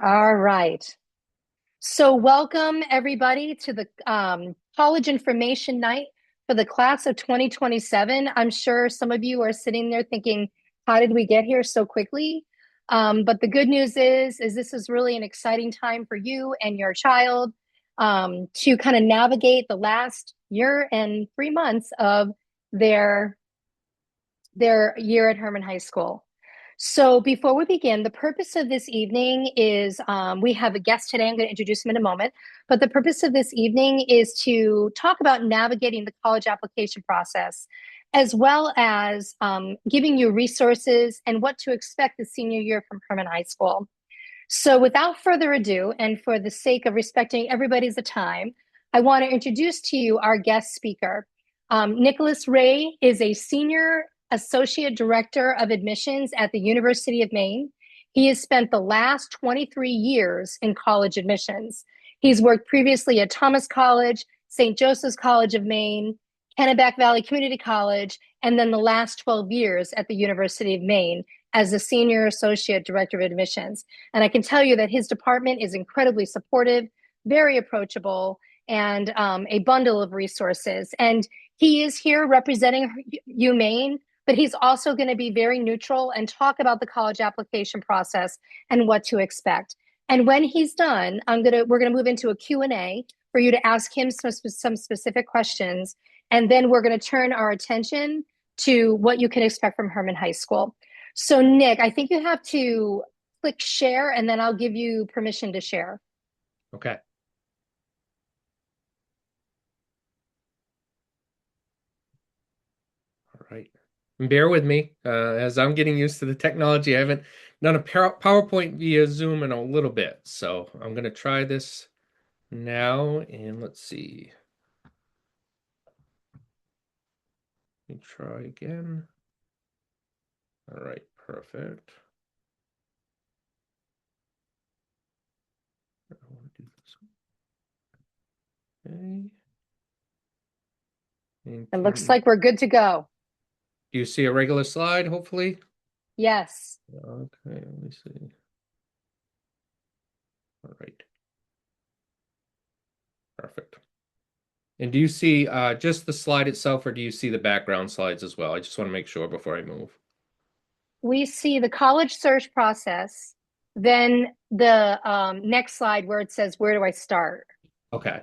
All right. So, welcome everybody to the College Information Night for the class of 2027. I'm sure some of you are sitting there thinking, how did we get here so quickly? But the good news is this is really an exciting time for you and your child to kind of navigate the last year and 3 months of their their year at Herman High School. So before we begin, the purpose of this evening is we have a guest today. I'm going to introduce him in a moment. But the purpose of this evening is to talk about navigating the college application process, as well as giving you resources and what to expect the senior year from Herman High School. So without further ado, and for the sake of respecting everybody's time, I want to introduce to you our guest speaker. Nicholas Ray is a senior associate director of admissions at the University of Maine. He has spent the last 23 years in college admissions. He's worked previously at Thomas College, St. Joseph's College of Maine, Kennebec Valley Community College, and then the last 12 years at the University of Maine as the senior associate director of admissions. And I can tell you that his department is incredibly supportive, very approachable, and a bundle of resources. And he is here representing UMaine, but he's also going to be very neutral and talk about the college application process and what to expect. And when he's done, we're gonna move into a Q&A for you to ask him some specific questions, and then we're going to turn our attention to what you can expect from Herman High School. So Nick, I think you have to click share, and then I'll give you permission to share. Okay. All right. And bear with me as I'm getting used to the technology. I haven't done a PowerPoint via Zoom in a little bit. So I'm going to try this now, and let's see. Let me try again. All right, perfect. I want to do this one. Okay. It looks like we're good to go. Do you see a regular slide, hopefully? Yes. Okay, let me see. All right. Perfect. And do you see just the slide itself, or do you see the background slides as well? I just want to make sure before I move. We see the college search process, then the next slide where it says, where do I start? Okay.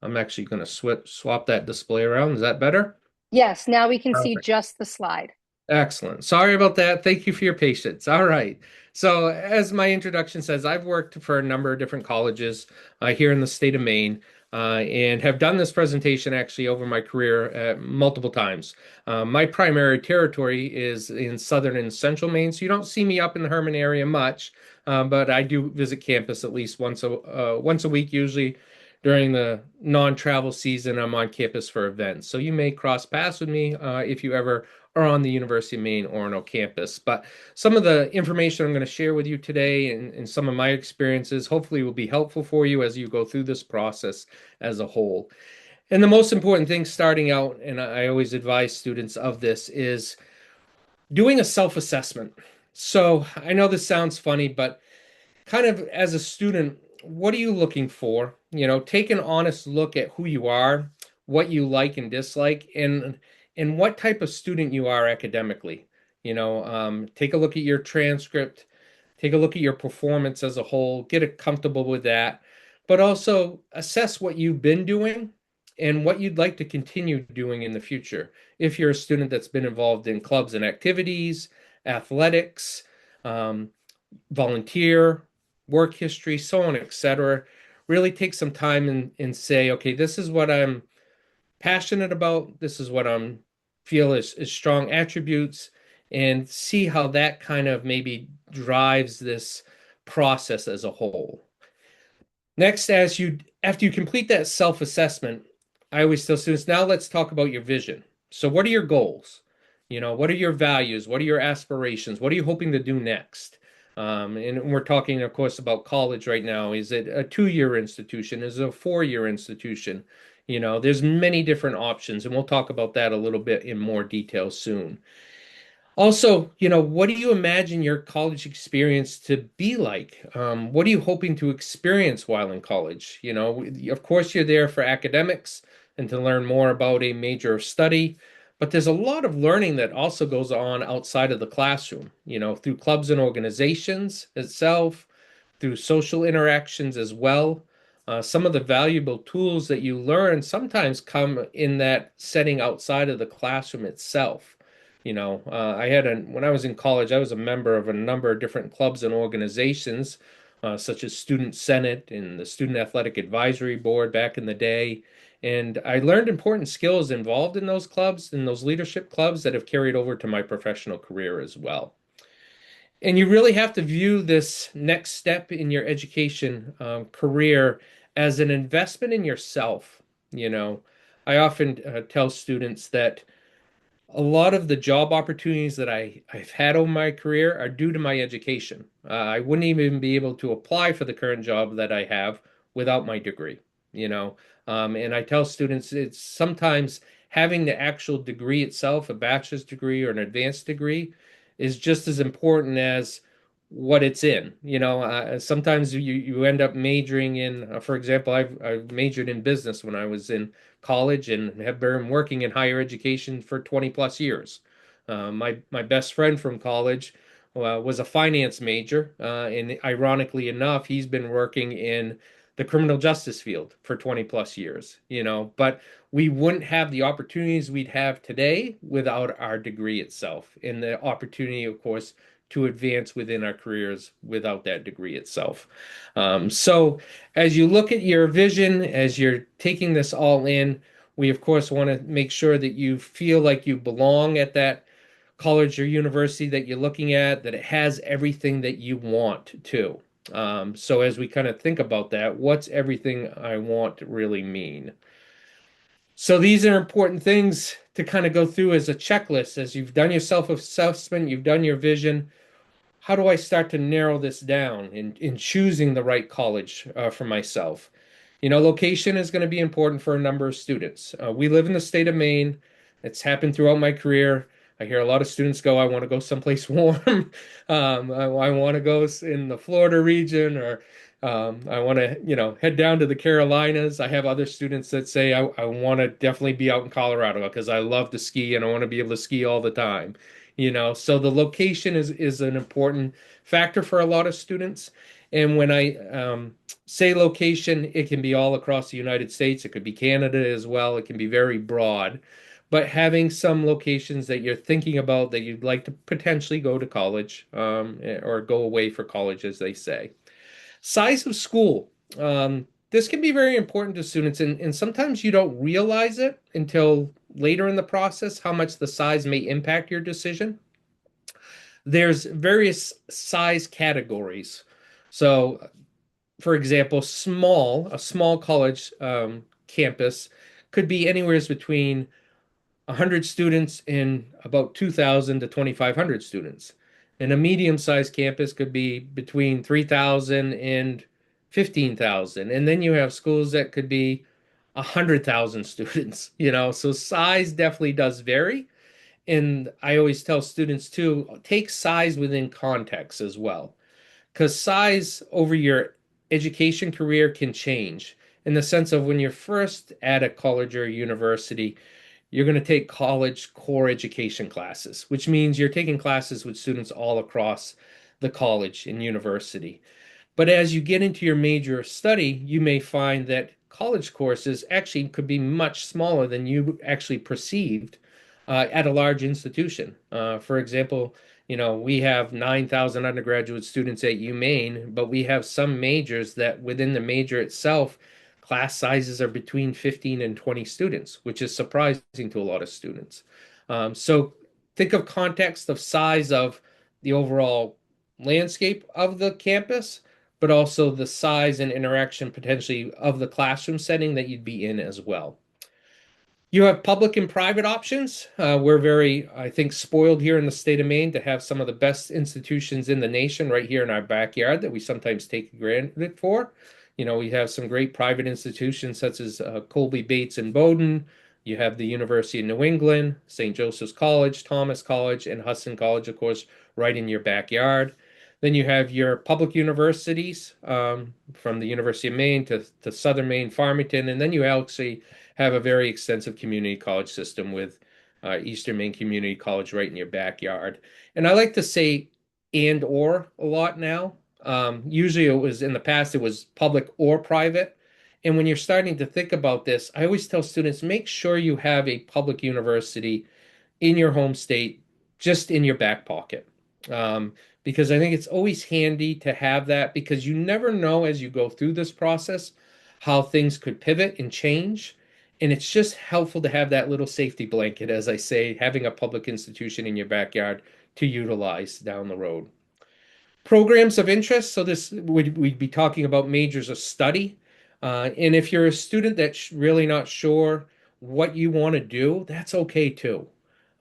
I'm actually going to swap that display around. Is that better? Yes, now we can see Perfect. just the slide. Excellent. Sorry about that. Thank you for your patience. All right. So, as my introduction says, I've worked for a number of different colleges here in the state of Maine and have done this presentation actually over my career multiple times. My primary territory is in southern and central Maine, so you don't see me up in the Herman area much, but I do visit campus at least once a week, usually during the non-travel season. I'm on campus for events, so you may cross paths with me if you ever are on the University of Maine Orono campus. But some of the information I'm going to share with you today and some of my experiences hopefully will be helpful for you as you go through this process as a whole. And the most important thing starting out, and I always advise students of this, is doing a self-assessment. So I know this sounds funny, but kind of as a student, what are you looking for? Take an honest look at who you are, what you like and dislike, and what type of student you are academically. Take a look at your transcript, take a look at your performance as a whole, get comfortable with that, but also assess what you've been doing and what you'd like to continue doing in the future. If you're a student that's been involved in clubs and activities, athletics, um, volunteer, work history, so on, etc. Really take some time and say, okay, this is what I'm passionate about. This is what I'm feel is strong attributes, and see how that kind of maybe drives this process as a whole. Next, after you complete that self-assessment, I always tell students, now let's talk about your vision. So what are your goals? What are your values? What are your aspirations? What are you hoping to do next? And we're talking, of course, about college right now. Is it a 2-year institution? Is it a 4-year institution? There's many different options, and we'll talk about that a little bit in more detail soon. Also, what do you imagine your college experience to be like? What are you hoping to experience while in college? Of course, you're there for academics and to learn more about a major of study, but there's a lot of learning that also goes on outside of the classroom, through clubs and organizations itself, through social interactions as well. Some of the valuable tools that you learn sometimes come in that setting outside of the classroom itself. When I was in college, I was a member of a number of different clubs and organizations, such as Student Senate and the Student Athletic Advisory Board back in the day. And I learned important skills involved in those clubs and those leadership clubs that have carried over to my professional career as well. And you really have to view this next step in your education career as an investment in yourself. You know, I often tell students that a lot of the job opportunities that I've had over my career are due to my education. I wouldn't even be able to apply for the current job that I have without my degree, you know. And I tell students it's sometimes having the actual degree itself, a bachelor's degree or an advanced degree, is just as important as what it's in. Sometimes you end up majoring in, for example, I've majored in business when I was in college and have been working in higher education for 20 plus years. My best friend from college was a finance major, and ironically enough, he's been working in the criminal justice field for 20 plus years, but we wouldn't have the opportunities we'd have today without our degree itself, and the opportunity, of course, to advance within our careers without that degree itself. So, as you look at your vision, as you're taking this all in, we of course want to make sure that you feel like you belong at that college or university that you're looking at, that it has everything that you want to. So, as we kind of think about that, what's everything I want to really mean? So, these are important things to kind of go through as a checklist. As you've done your self-assessment, you've done your vision, how do I start to narrow this down in choosing the right college for myself? Location is going to be important for a number of students. We live in the state of Maine. It's happened throughout my career. I hear a lot of students go, I want to go someplace warm. I want to go in the Florida region, or I want to, head down to the Carolinas. I have other students that say, I want to definitely be out in Colorado because I love to ski and I want to be able to ski all the time. So the location is an important factor for a lot of students. And when I say location, it can be all across the United States. It could be Canada as well. It can be very broad. But having some locations that you're thinking about that you'd like to potentially go to college, or go away for college, as they say. Size of school. This can be very important to students, and sometimes you don't realize it until later in the process how much the size may impact your decision. There's various size categories. So, for example, a small college campus could be anywhere between 100 students and about 2,000 to 2,500 students. And a medium-sized campus could be between 3,000 and 15,000. And then you have schools that could be 100,000 students, so size definitely does vary. And I always tell students too, take size within context as well, because size over your education career can change in the sense of when you're first at a college or a university, you're going to take college core education classes, which means you're taking classes with students all across the college and university. But as you get into your major study, you may find that college courses actually could be much smaller than you actually perceived at a large institution. For example, we have 9,000 undergraduate students at UMaine, but we have some majors that within the major itself, class sizes are between 15 and 20 students, which is surprising to a lot of students. So think of context of size of the overall landscape of the campus, but also the size and interaction potentially of the classroom setting that you'd be in as well. You have public and private options. We're very, I think, spoiled here in the state of Maine to have some of the best institutions in the nation right here in our backyard that we sometimes take granted for. We have some great private institutions such as Colby Bates and Bowdoin. You have the University of New England, St. Joseph's College, Thomas College, and Hudson College, of course, right in your backyard. Then you have your public universities, from the University of Maine to Southern Maine, Farmington, and then you actually have a very extensive community college system with Eastern Maine Community College right in your backyard. And I like to say and or a lot now. Usually it was in the past, it was public or private. And when you're starting to think about this, I always tell students, make sure you have a public university in your home state, just in your back pocket. Um, because I think it's always handy to have that because you never know as you go through this process how things could pivot and change. And it's just helpful to have that little safety blanket, as I say, having a public institution in your backyard to utilize down the road. Programs of interest. So this we'd be talking about majors of study. And if you're a student that's really not sure what you want to do, that's okay too.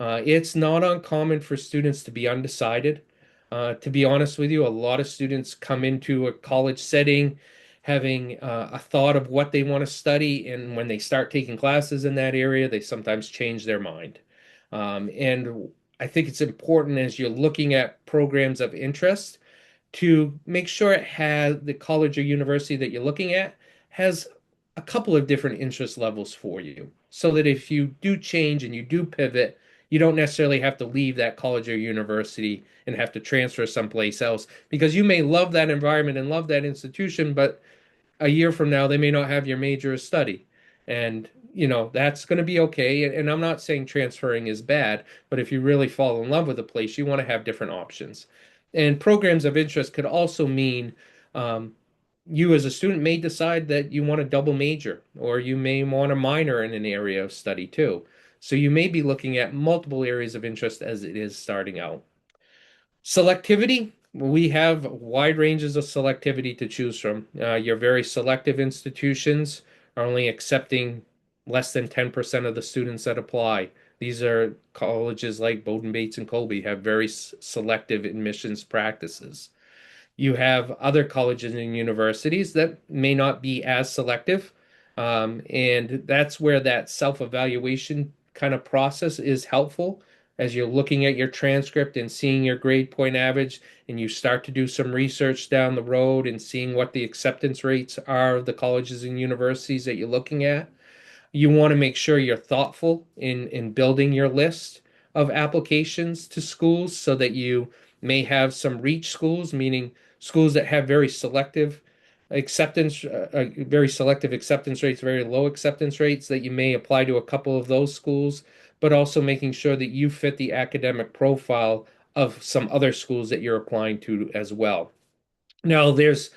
It's not uncommon for students to be undecided. To be honest with you, a lot of students come into a college setting having a thought of what they want to study, and when they start taking classes in that area, they sometimes change their mind. And I think it's important as you're looking at programs of interest to make sure it has the college or university that you're looking at has a couple of different interest levels for you so that if you do change and you do pivot, you don't necessarily have to leave that college or university and have to transfer someplace else because you may love that environment and love that institution, but a year from now they may not have your major or study. And that's going to be okay. And I'm not saying transferring is bad, but if you really fall in love with a place, you want to have different options. And programs of interest could also mean um, you as a student may decide that you want a double major, or you may want a minor in an area of study too. So you may be looking at multiple areas of interest as it is starting out. Selectivity, we have wide ranges of selectivity to choose from. Your very selective institutions are only accepting less than 10% of the students that apply. These are colleges like Bowdoin Bates and Colby have very selective admissions practices. You have other colleges and universities that may not be as selective. And that's where that self-evaluation kind of process is helpful as you're looking at your transcript and seeing your grade point average, and you start to do some research down the road and seeing what the acceptance rates are of the colleges and universities that you're looking at. You want to make sure you're thoughtful in building your list of applications to schools so that you may have some reach schools, meaning schools that have very selective acceptance rates, very low acceptance rates, that you may apply to a couple of those schools, but also making sure that you fit the academic profile of some other schools that you're applying to as well. Now, there's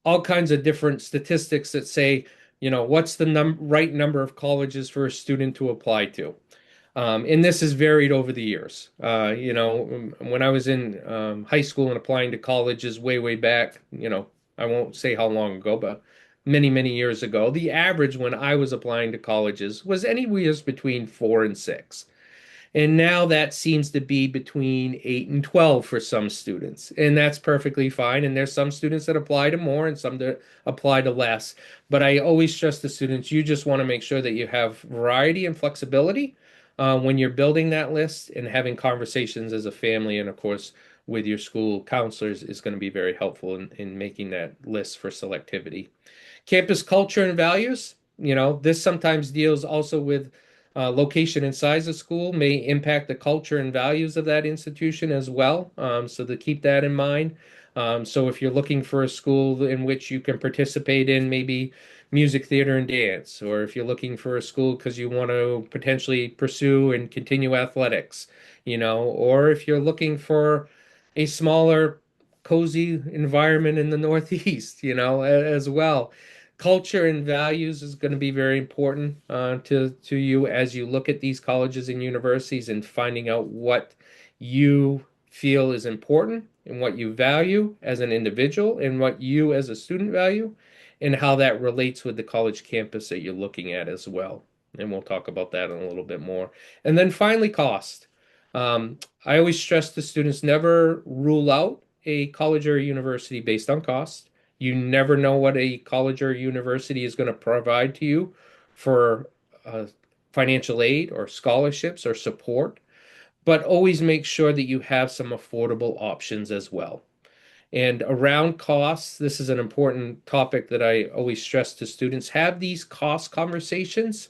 all kinds of different statistics that say, what's the right number of colleges for a student to apply to. And this has varied over the years. When I was in high school and applying to colleges way back, I won't say how long ago, but many, many years ago, the average when I was applying to colleges was anywhere between four and six. And now that seems to be between 8 and 12 for some students. And that's perfectly fine. And there's some students that apply to more and some that apply to less. But I always stress to students, you just want to make sure that you have variety and flexibility when you're building that list, and having conversations as a family and, of course, with your school counselors is going to be very helpful in making that list for selectivity. Campus culture and values, this sometimes deals also with location and size of school may impact the culture and values of that institution as well. So to keep that in mind. So if you're looking for a school in which you can participate in maybe music, theater, and dance, or if you're looking for a school because you want to potentially pursue and continue athletics, or if you're looking for a smaller, cozy environment in the Northeast, as well. Culture and values is going to be very important to you as you look at these colleges and universities and finding out what you feel is important and what you value as an individual and what you as a student value, and how that relates with the college campus that you're looking at as well. And we'll talk about that in a little bit more. And then finally, cost. I always stress to students, never rule out a college or a university based on cost. You never know what a college or university is going to provide to you for financial aid or scholarships or support, but always make sure that you have some affordable options as well. And around costs, this is an important topic that I always stress to students. Have these cost conversations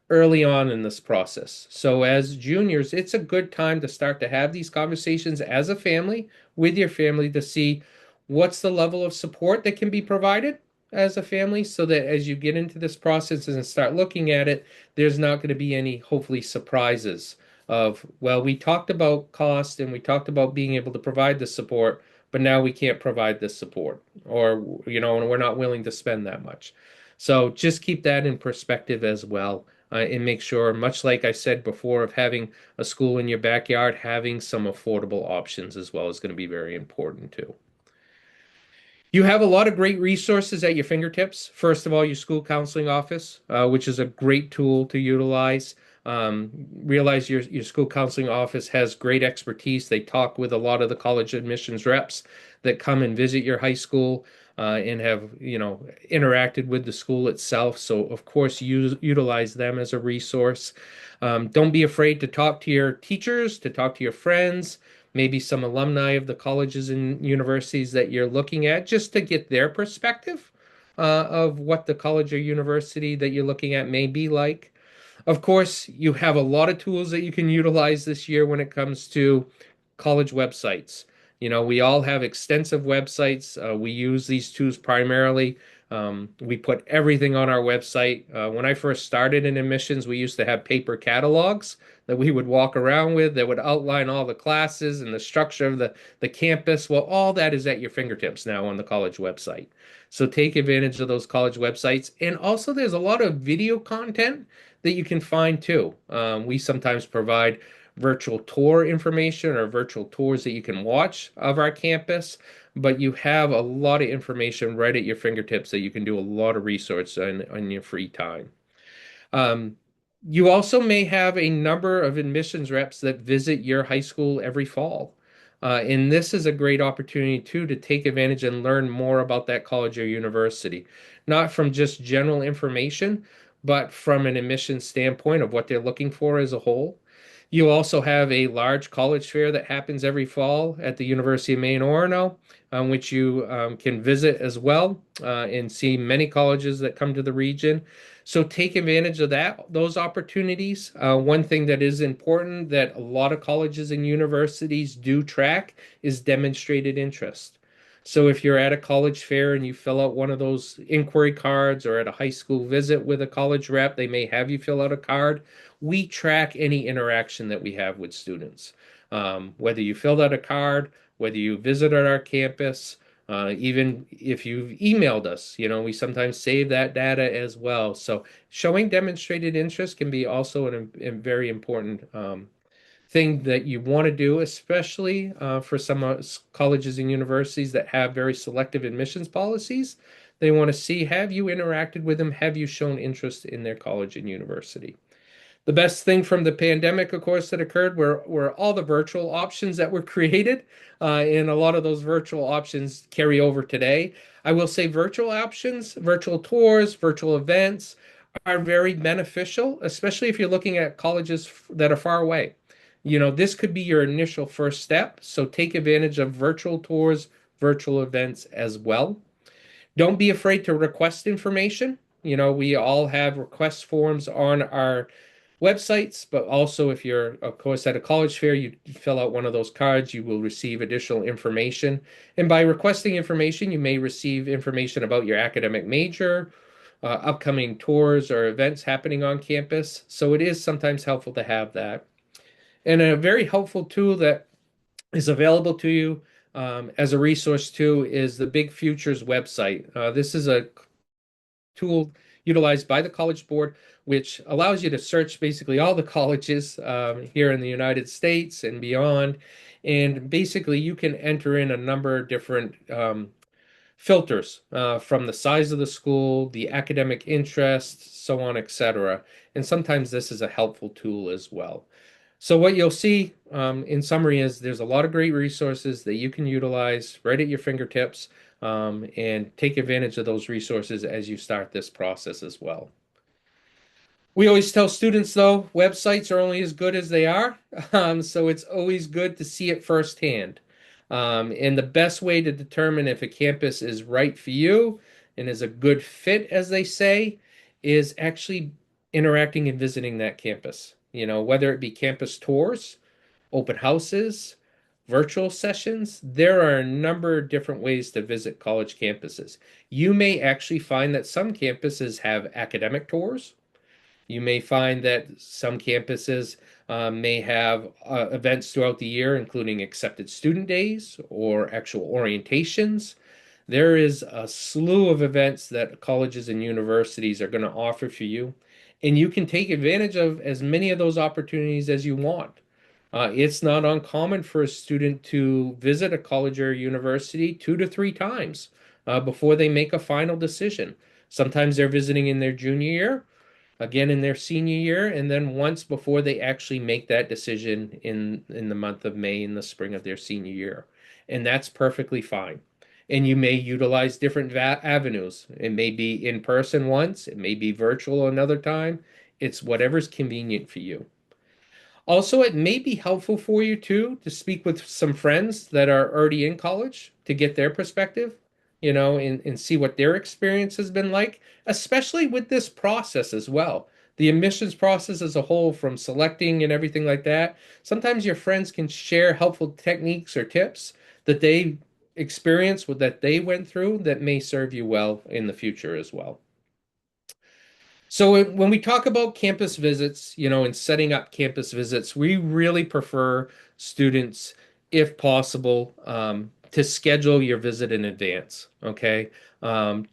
early on in this process. So as juniors, it's a good time to start to have these conversations as a family with your family to see what's the level of support that can be provided as a family so that as you get into this process and start looking at it, there's not going to be any hopefully surprises of, well, we talked about cost and we talked about being able to provide the support, but now we can't provide this support or, and we're not willing to spend that much. So just keep that in perspective as well and make sure, much like I said before, of having a school in your backyard, having some affordable options as well is going to be very important too. You have a lot of great resources at your fingertips. First of all, your school counseling office, which is a great tool to utilize. Realize your school counseling office has great expertise. They talk with a lot of the college admissions reps that come and visit your high school and have, interacted with the school itself. So, of course, utilize them as a resource. Don't be afraid to talk to your teachers, to talk to your friends, maybe some alumni of the colleges and universities that you're looking at, just to get their perspective of what the college or university that you're looking at may be like. Of course, you have a lot of tools that you can utilize this year when it comes to college websites. We all have extensive websites. We use these tools primarily. We put everything on our website. When I first started in admissions, we used to have paper catalogs that we would walk around with that would outline all the classes and the structure of the campus. Well, all that is at your fingertips now on the college website. So take advantage of those college websites. And also, there's a lot of video content that you can find too. We sometimes provide virtual tour information or virtual tours that you can watch of our campus, but you have a lot of information right at your fingertips that you can do a lot of research on your free time. Um, you also may have a number of admissions reps that visit your high school every fall. And this is a great opportunity too to take advantage and learn more about that college or university, not from just general information, but from an admissions standpoint of what they're looking for as a whole. You also have a large college fair that happens every fall at the University of Maine Orono, which you can visit as well and see many colleges that come to the region. So take advantage of those opportunities. One thing that is important that a lot of colleges and universities do track is demonstrated interest. So if you're at a college fair and you fill out one of those inquiry cards or at a high school visit with a college rep, they may have you fill out a card. We track any interaction that we have with students. Whether you filled out a card, whether you visited our campus, even if you've emailed us, we sometimes save that data as well. So showing demonstrated interest can be also a very important thing that you want to do, especially for some colleges and universities that have very selective admissions policies. They want to see, have you interacted with them? Have you shown interest in their college and university? The best thing from the pandemic, of course, that occurred were all the virtual options that were created, and a lot of those virtual options carry over today. I will say virtual options, virtual tours, virtual events are very beneficial, especially if you're looking at colleges that are far away. This could be your initial first step, so take advantage of virtual tours, virtual events as well. Don't be afraid to request information. We all have request forms on our websites, but also if you're, of course, at a college fair, you fill out one of those cards, you will receive additional information. And by requesting information, you may receive information about your academic major, upcoming tours or events happening on campus. So it is sometimes helpful to have that. And a very helpful tool that is available to you as a resource too is the Big Futures website. This is a tool utilized by the College Board, which allows you to search basically all the colleges here in the United States and beyond. And basically, you can enter in a number of different filters from the size of the school, the academic interest, so on, etc. And sometimes this is a helpful tool as well. So what you'll see in summary is there's a lot of great resources that you can utilize right at your fingertips and take advantage of those resources as you start this process as well. We always tell students, though, websites are only as good as they are. So it's always good to see it firsthand. And the best way to determine if a campus is right for you and is a good fit, as they say, is actually interacting and visiting that campus. Whether it be campus tours, open houses, virtual sessions, there are a number of different ways to visit college campuses. You may actually find that some campuses have academic tours. You may find that some campuses may have events throughout the year, including accepted student days or actual orientations. There is a slew of events that colleges and universities are going to offer for you, and you can take advantage of as many of those opportunities as you want. It's not uncommon for a student to visit a college or university 2 to 3 times before they make a final decision. Sometimes they're visiting in their junior year, again in their senior year, and then once before they actually make that decision in the month of May in the spring of their senior year. And that's perfectly fine. And you may utilize different avenues. It may be in person once, it may be virtual another time. It's whatever's convenient for you. Also, it may be helpful for you too to speak with some friends that are already in college to get their perspective, and see what their experience has been like, especially with this process as well. The admissions process as a whole, from selecting and everything like that. Sometimes your friends can share helpful techniques or tips that they experienced with that they went through that may serve you well in the future as well. So when we talk about campus visits, and setting up campus visits, we really prefer students, if possible, to schedule your visit in advance, okay?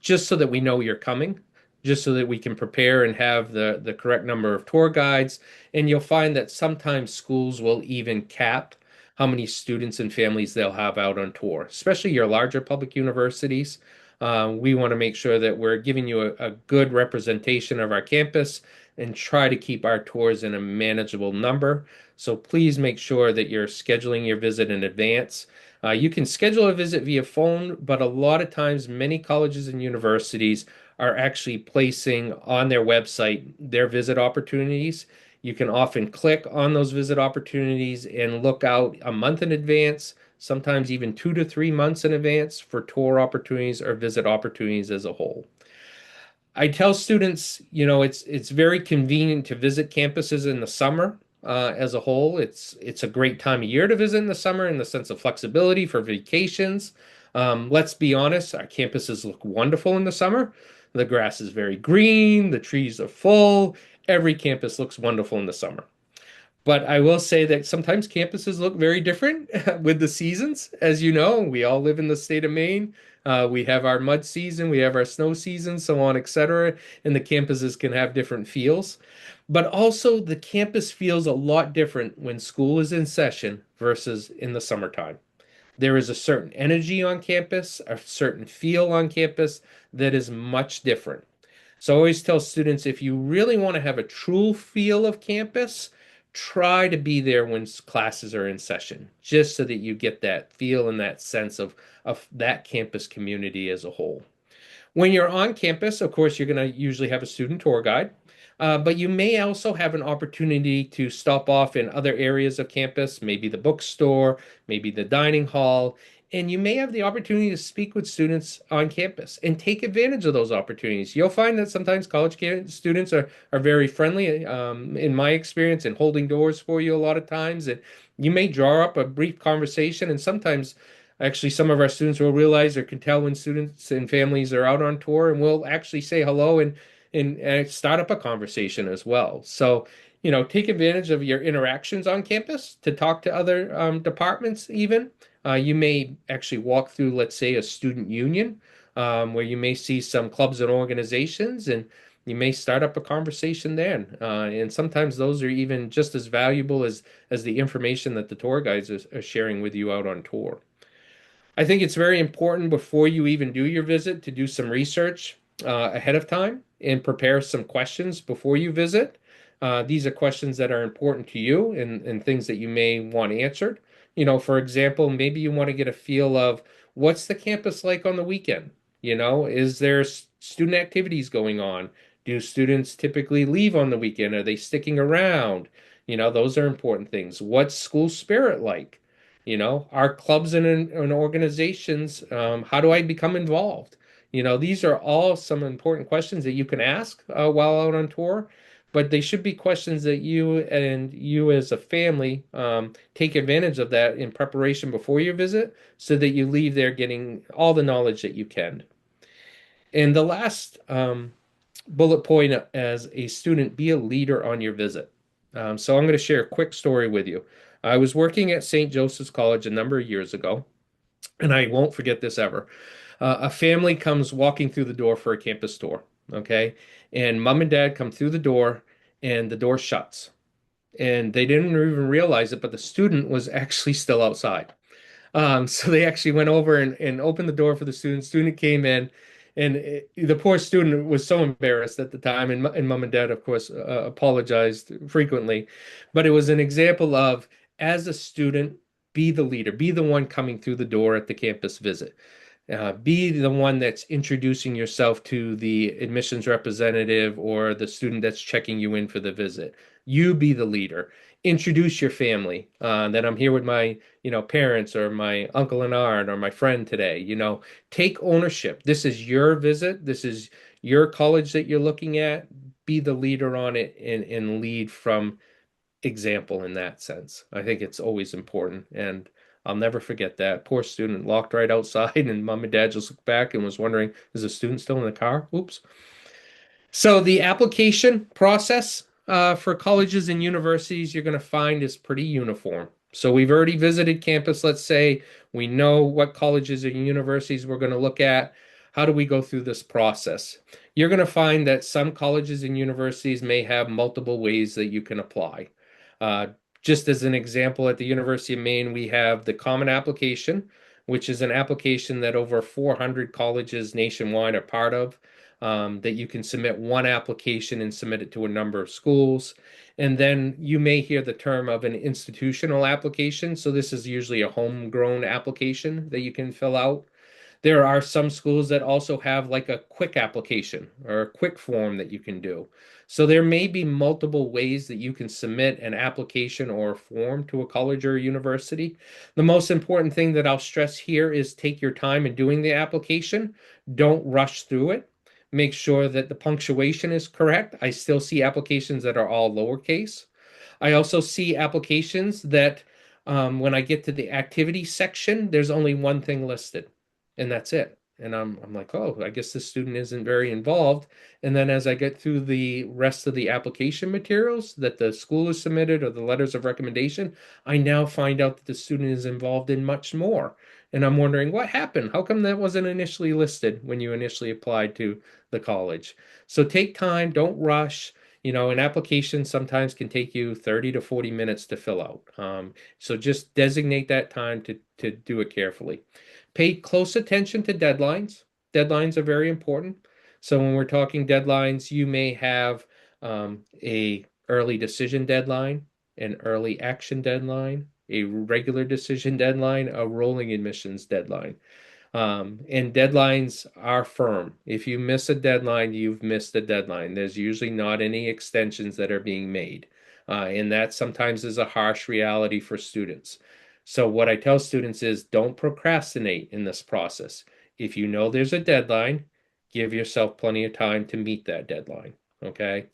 Just so that we know you're coming, just so that we can prepare and have the correct number of tour guides. And you'll find that sometimes schools will even cap how many students and families they'll have out on tour, especially your larger public universities. We want to make sure that we're giving you a good representation of our campus and try to keep our tours in a manageable number. So please make sure that you're scheduling your visit in advance. You can schedule a visit via phone, but a lot of times, many colleges and universities are actually placing on their website their visit opportunities. You can often click on those visit opportunities and look out a month in advance, sometimes even 2 to 3 months in advance for tour opportunities or visit opportunities as a whole. I tell students, it's very convenient to visit campuses in the summer as a whole. It's a great time of year to visit in the summer in the sense of flexibility for vacations. Let's be honest, our campuses look wonderful in the summer. The grass is very green, the trees are full. Every campus looks wonderful in the summer. But I will say that sometimes campuses look very different with the seasons. As you know, we all live in the state of Maine. We have our mud season, we have our snow season, so on, etc. And the campuses can have different feels. But also, the campus feels a lot different when school is in session versus in the summertime. There is a certain energy on campus, a certain feel on campus that is much different. So I always tell students, if you really want to have a true feel of campus, try to be there when classes are in session, just so that you get that feel and that sense of that campus community as a whole. When you're on campus, of course, you're going to usually have a student tour guide, but you may also have an opportunity to stop off in other areas of campus, maybe the bookstore, maybe the dining hall, and you may have the opportunity to speak with students on campus and take advantage of those opportunities. You'll find that sometimes college students are very friendly, in my experience, and holding doors for you a lot of times. And you may draw up a brief conversation, and sometimes actually, some of our students will realize or can tell when students and families are out on tour, and we'll actually say hello and start up a conversation as well. So, take advantage of your interactions on campus to talk to other departments, even. You may actually walk through, let's say, a student union, where you may see some clubs and organizations, and you may start up a conversation there. And sometimes those are even just as valuable as the information that the tour guides are sharing with you out on tour. I think it's very important before you even do your visit to do some research ahead of time and prepare some questions before you visit. These are questions that are important to you and things that you may want answered. For example, maybe you want to get a feel of what's the campus like on the weekend? Is there student activities going on? Do students typically leave on the weekend? Are they sticking around? Those are important things. What's school spirit like? Our clubs and organizations, how do I become involved? These are all some important questions that you can ask while out on tour, but they should be questions that you as a family take advantage of that in preparation before your visit so that you leave there getting all the knowledge that you can. And the last bullet point as a student, be a leader on your visit. So I'm going to share a quick story with you. I was working at St. Joseph's College a number of years ago, and I won't forget this ever. A family comes walking through the door for a campus tour, okay? And mom and dad come through the door, and the door shuts. And they didn't even realize it, but the student was actually still outside. So they actually went over and opened the door for the student. Student came in, and the poor student was so embarrassed at the time. And mom and dad, of course, apologized frequently. But it was an example of, as a student, be the leader, be the one coming through the door at the campus visit. Be the one that's introducing yourself to the admissions representative or the student that's checking you in for the visit. You be the leader. Introduce your family, that I'm here with my, parents or my uncle and aunt or my friend today. Take ownership. This is your visit. This is your college that you're looking at. Be the leader on it and lead from example in that sense. I think it's always important. And I'll never forget that. Poor student locked right outside, and mom and dad just looked back and was wondering, is the student still in the car? Oops. So the application process for colleges and universities you're going to find is pretty uniform. So we've already visited campus, let's say. We know what colleges and universities we're going to look at. How do we go through this process? You're going to find that some colleges and universities may have multiple ways that you can apply. Uh, just as an example, at the University of Maine, we have the Common Application, which is an application that over 400 colleges nationwide are part of, that you can submit one application and submit it to a number of schools. And then you may hear the term of an institutional application. So this is usually a homegrown application that you can fill out. There are some schools that also have like a quick application or a quick form that you can do. So there may be multiple ways that you can submit an application or a form to a college or a university. The most important thing that I'll stress here is take your time in doing the application. Don't rush through it. Make sure that the punctuation is correct. I still see applications that are all lowercase. I also see applications that when I get to the activity section, there's only one thing listed, and that's it. And I'm like, oh, I guess this student isn't very involved. And then as I get through the rest of the application materials that the school has submitted or the letters of recommendation, I now find out that the student is involved in much more. And I'm wondering what happened? How come that wasn't initially listed when you initially applied to the college? So take time, don't rush. An application sometimes can take you 30 to 40 minutes to fill out. So just designate that time to do it carefully. Pay close attention to deadlines. Deadlines are very important. So when we're talking deadlines, you may have a early decision deadline, an early action deadline, a regular decision deadline, a rolling admissions deadline. And deadlines are firm. If you miss a deadline, you've missed a deadline. There's usually not any extensions that are being made. And that sometimes is a harsh reality for students. So what I tell students is don't procrastinate in this process. If you know there's a deadline, give yourself plenty of time to meet that deadline. Okay.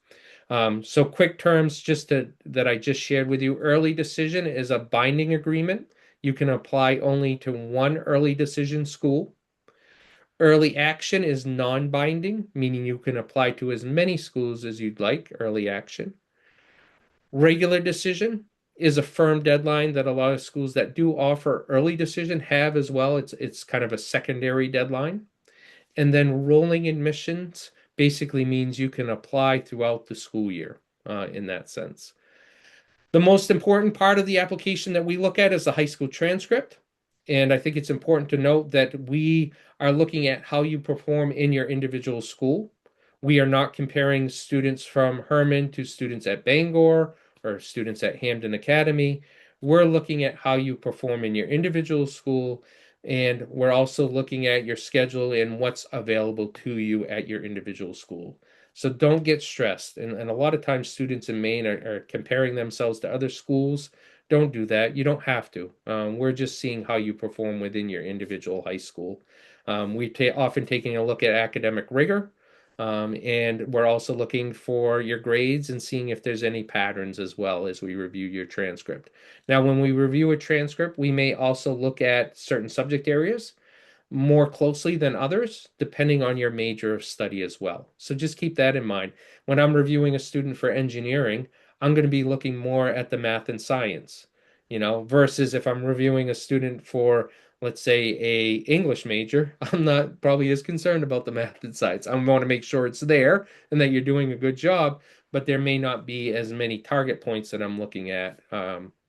So quick terms that I just shared with you. Early decision is a binding agreement. You can apply only to one early decision school. Early action is non-binding, meaning you can apply to as many schools as you'd like, early action. Regular decision is a firm deadline that a lot of schools that do offer early decision have as well. It's kind of a secondary deadline. And then rolling admissions basically means you can apply throughout the school year in that sense. The most important part of the application that we look at is the high school transcript. And I think it's important to note that we are looking at how you perform in your individual school. We are not comparing students from Herman to students at Bangor or students at Hampden Academy. We're looking at how you perform in your individual school, and we're also looking at your schedule and what's available to you at your individual school. So don't get stressed. And a lot of times students in Maine are comparing themselves to other schools. Don't do that. You don't have to. We're just seeing how you perform within your individual high school. We often taking a look at academic rigor, and we're also looking for your grades and seeing if there's any patterns as well as we review your transcript. Now, when we review a transcript, we may also look at certain subject areas more closely than others, depending on your major of study as well. So just keep that in mind. When I'm reviewing a student for engineering, I'm going to be looking more at the math and science, versus if I'm reviewing a student for, let's say, a English major, I'm not probably as concerned about the math and science. I want to make sure it's there and that you're doing a good job, but there may not be as many target points that I'm looking at,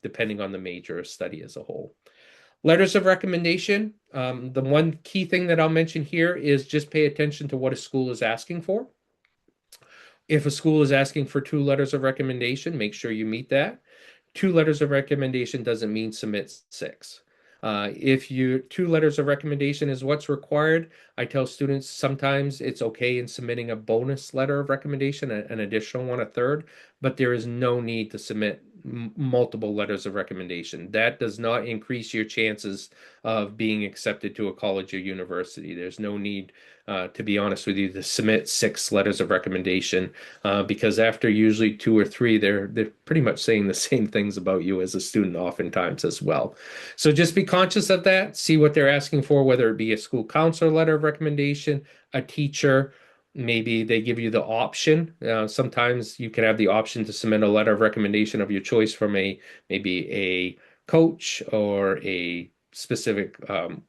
depending on the major of study as a whole. Letters of recommendation. The one key thing that I'll mention here is just pay attention to what a school is asking for. If a school is asking for 2 letters of recommendation, make sure you meet that. 2 letters of recommendation doesn't mean submit 6. If 2 letters of recommendation is what's required, I tell students sometimes it's okay in submitting a bonus letter of recommendation, an additional one, a third, but there is no need to submit multiple letters of recommendation. That does not increase your chances of being accepted to a college or university. There's no need, to be honest with you, to submit 6 letters of recommendation, because after usually 2 or 3, they're pretty much saying the same things about you as a student oftentimes as well. So just be conscious of that. See what they're asking for, whether it be a school counselor letter of recommendation, a teacher. Maybe they give you the option. Sometimes you can have the option to submit a letter of recommendation of your choice from maybe a coach or a specific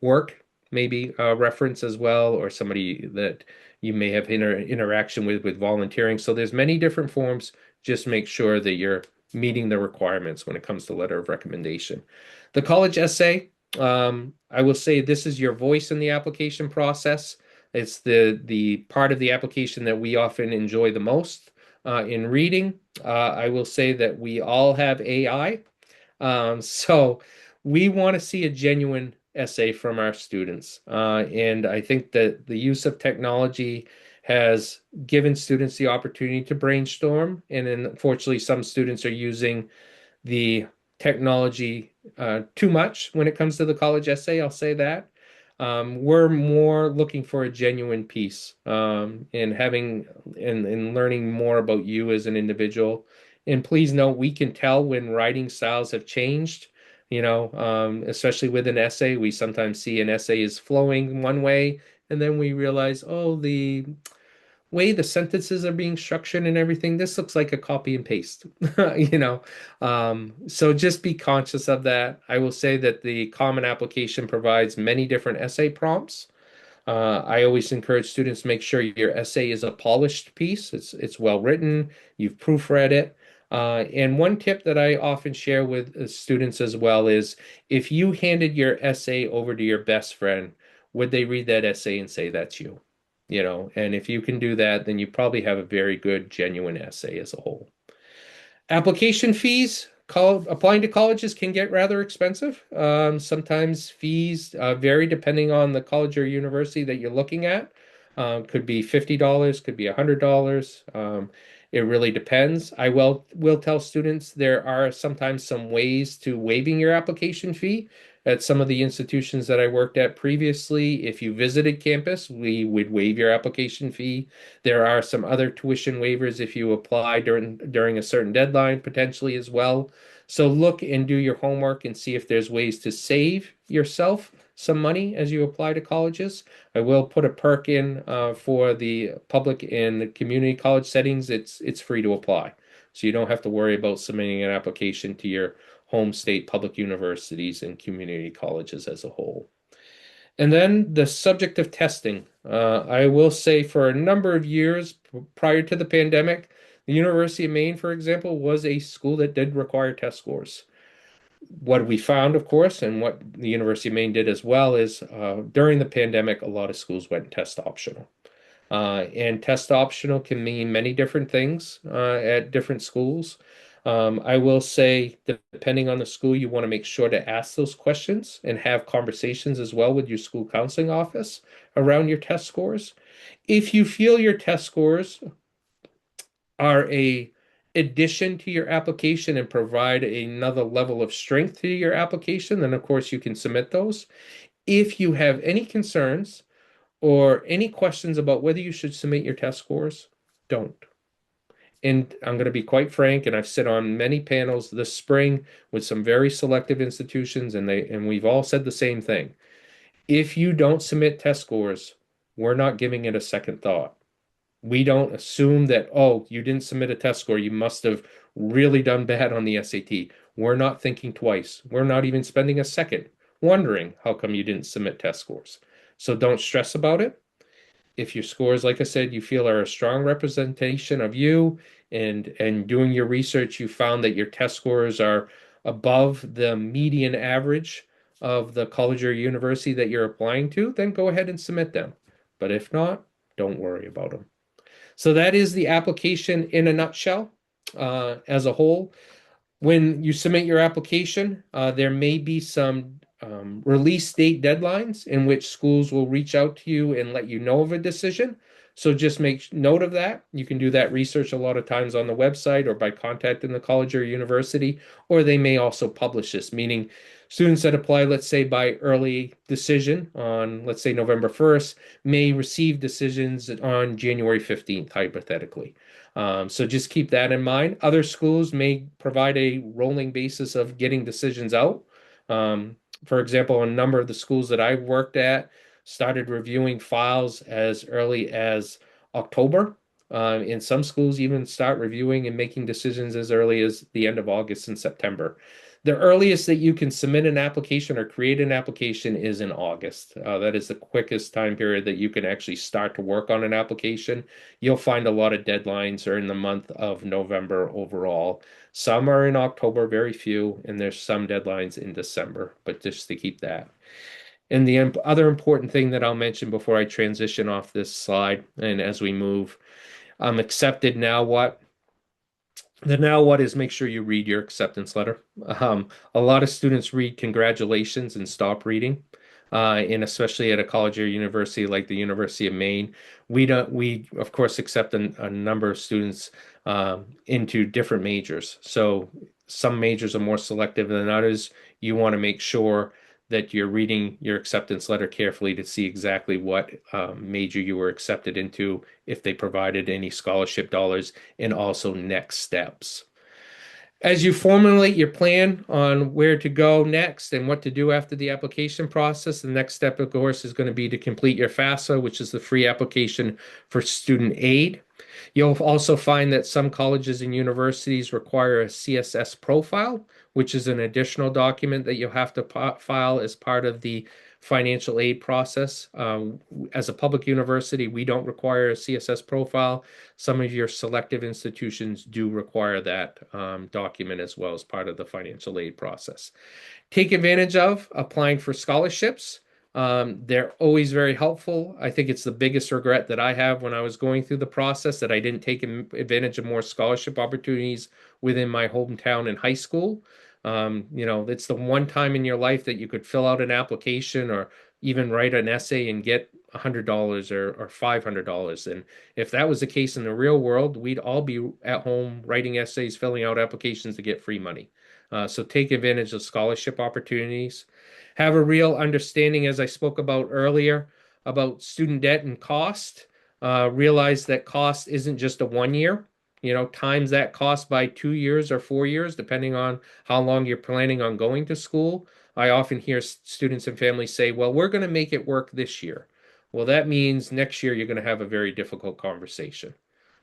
work, maybe reference as well, or somebody that you may have interaction with volunteering. So there's many different forms. Just make sure that you're meeting the requirements when it comes to letter of recommendation. The college essay, I will say this is your voice in the application process. It's the part of the application that we often enjoy the most in reading. I will say that we all have AI, so we want to see a genuine essay from our students, and I think that the use of technology has given students the opportunity to brainstorm, and unfortunately, some students are using the technology too much when it comes to the college essay. I'll say that. We're more looking for a genuine piece, and having and learning more about you as an individual. And please note, we can tell when writing styles have changed. Especially with an essay, we sometimes see an essay is flowing one way, and then we realize, oh, the way the sentences are being structured and everything, this looks like a copy and paste, you know. So just be conscious of that. I will say that the Common Application provides many different essay prompts. I always encourage students to make sure your essay is a polished piece. It's well written, you've proofread it. And one tip that I often share with students as well is if you handed your essay over to your best friend, would they read that essay and say that's you? And if you can do that, then you probably have a very good, genuine essay as a whole. Application fees, applying to colleges can get rather expensive. Sometimes fees vary depending on the college or university that you're looking at. Could be $50, could be $100. It really depends. I will tell students there are sometimes some ways to waiving your application fee. At some of the institutions that I worked at previously, if you visited campus, we would waive your application fee. There are some other tuition waivers if you apply during a certain deadline, potentially as well. So look and do your homework and see if there's ways to save yourself some money as you apply to colleges. I will put a perk in for the public and community college settings. It's free to apply, so you don't have to worry about submitting an application to your home state public universities and community colleges as a whole. And then the subject of testing. I will say for a number of years prior to the pandemic, the University of Maine, for example, was a school that did require test scores. What we found, of course, and what the University of Maine did as well is during the pandemic, a lot of schools went test optional. And test optional can mean many different things at different schools. I will say, depending on the school, you want to make sure to ask those questions and have conversations as well with your school counseling office around your test scores. If you feel your test scores are a addition to your application and provide another level of strength to your application, then of course you can submit those. If you have any concerns or any questions about whether you should submit your test scores, don't. And I'm going to be quite frank, and I've sat on many panels this spring with some very selective institutions, and we've all said the same thing. If you don't submit test scores, we're not giving it a second thought. We don't assume that, oh, you didn't submit a test score, you must have really done bad on the SAT. We're not thinking twice. We're not even spending a second wondering how come you didn't submit test scores. So don't stress about it. If your scores, like I said, you feel are a strong representation of you and doing your research, you found that your test scores are above the median average of the college or university that you're applying to, then go ahead and submit them. But if not, don't worry about them. So that is the application in a nutshell, as a whole. When you submit your application, there may be some release date deadlines in which schools will reach out to you and let you know of a decision. So just make note of that. You can do that research a lot of times on the website or by contacting the college or university, or they may also publish this, meaning students that apply, let's say by early decision on, let's say November 1st, may receive decisions on January 15th, hypothetically. So just keep that in mind. Other schools may provide a rolling basis of getting decisions out. For example, a number of the schools that I've worked at started reviewing files as early as October. In some schools, even start reviewing and making decisions as early as the end of August and September. The earliest that you can submit an application or create an application is in August. That is the quickest time period that you can actually start to work on an application. You'll find a lot of deadlines are in the month of November overall. Some are in October, very few, and there's some deadlines in December, but just to keep that. And the other important thing that I'll mention before I transition off this slide and as we move, accepted now what? The now what is make sure you read your acceptance letter. A lot of students read congratulations and stop reading. And especially at a college or university like the University of Maine, we of course accept a number of students into different majors. So some majors are more selective than others. You want to make sure that you're reading your acceptance letter carefully to see exactly what major you were accepted into, if they provided any scholarship dollars, and also next steps. As you formulate your plan on where to go next and what to do after the application process, the next step, of course, is going to be to complete your FAFSA, which is the free application for student aid. You'll also find that some colleges and universities require a CSS profile, which is an additional document that you'll have to file as part of the financial aid process. As a public university, we don't require a CSS profile. Some of your selective institutions do require that document as well as part of the financial aid process. Take advantage of applying for scholarships. They're always very helpful. I think it's the biggest regret that I have when I was going through the process that I didn't take advantage of more scholarship opportunities within my hometown in high school. It's the one time in your life that you could fill out an application or even write an essay and get $100 or $500. And if that was the case in the real world, we'd all be at home writing essays, filling out applications to get free money. So take advantage of scholarship opportunities. Have a real understanding, as I spoke about earlier, about student debt and cost. Realize that cost isn't just a 1 year. Times that cost by 2 years or 4 years, depending on how long you're planning on going to school. I often hear students and families say, well, we're going to make it work this year. Well, that means next year you're going to have a very difficult conversation.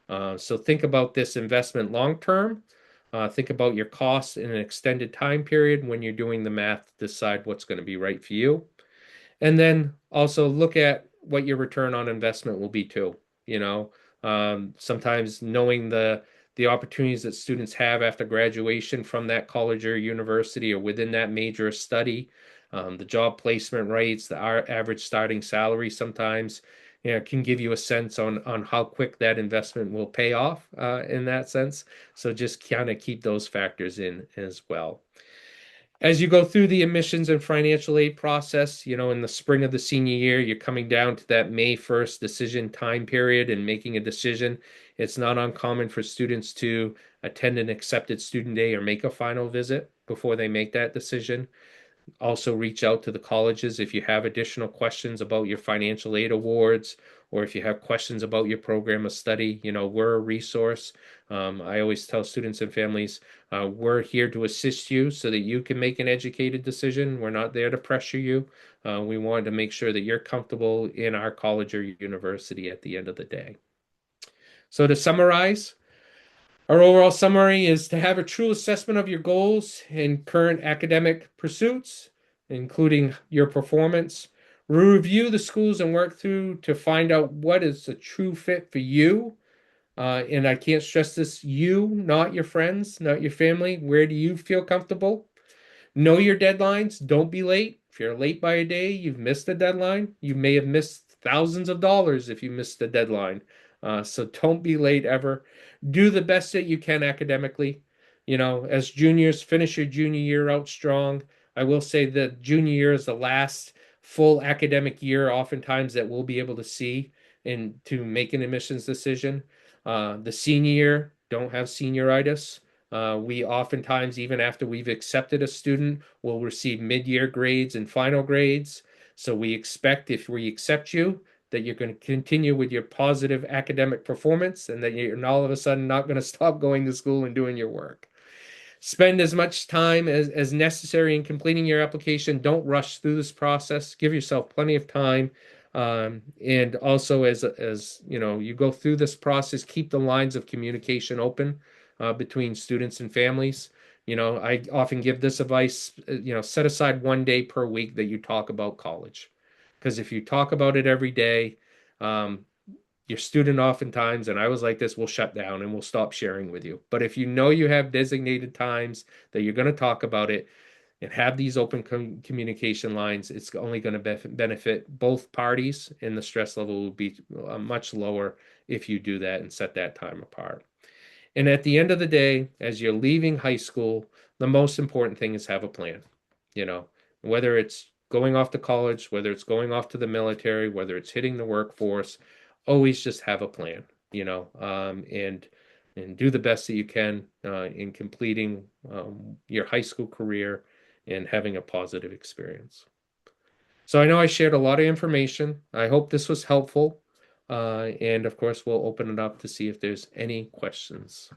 So think about this investment long term. Think about your costs in an extended time period when you're doing the math, decide what's going to be right for you. And then also look at what your return on investment will be too. Sometimes knowing the opportunities that students have after graduation from that college or university or within that major of study, the job placement rates, the average starting salary sometimes, can give you a sense on how quick that investment will pay off in that sense. So just kind of keep those factors in as well. As you go through the admissions and financial aid process, in the spring of the senior year, you're coming down to that May 1st decision time period and making a decision. It's not uncommon for students to attend an accepted student day or make a final visit before they make that decision. Also reach out to the colleges if you have additional questions about your financial aid awards, or if you have questions about your program of study. We're a resource. I always tell students and families, we're here to assist you so that you can make an educated decision. We're not there to pressure you. We want to make sure that you're comfortable in our college or university at the end of the day. So to summarize, our overall summary is to have a true assessment of your goals and current academic pursuits, including your performance. Review the schools and work through to find out what is a true fit for you. And I can't stress this, you, not your friends, not your family. Where do you feel comfortable? Know your deadlines. Don't be late. If you're late by a day, you've missed the deadline. You may have missed thousands of dollars if you missed the deadline. So don't be late ever. Do the best that you can academically. As juniors, finish your junior year out strong. I will say that junior year is the last full academic year, oftentimes, that we'll be able to see and to make an admissions decision. The senior year, don't have senioritis. We oftentimes, even after we've accepted a student, will receive mid-year grades and final grades. So we expect, if we accept you, that you're going to continue with your positive academic performance and that you're all of a sudden not going to stop going to school and doing your work. Spend as much time as necessary in completing your application. Don't rush through this process. Give yourself plenty of time. And also, as you go through this process, keep the lines of communication open between students and families. I often give this advice, set aside one day per week that you talk about college. Because if you talk about it every day, um, your student oftentimes, and I was like this, will shut down and will stop sharing with you. But if you know you have designated times that you're going to talk about it and have these open communication lines, it's only going to benefit both parties, and the stress level will be much lower if you do that and set that time apart. And at the end of the day, as you're leaving high school, the most important thing is have a plan. You know, whether it's going off to college, whether it's going off to the military, whether it's hitting the workforce, always just have a plan, and do the best that you can in completing your high school career and having a positive experience. So I know I shared a lot of information. I hope this was helpful. And of course, we'll open it up to see if there's any questions.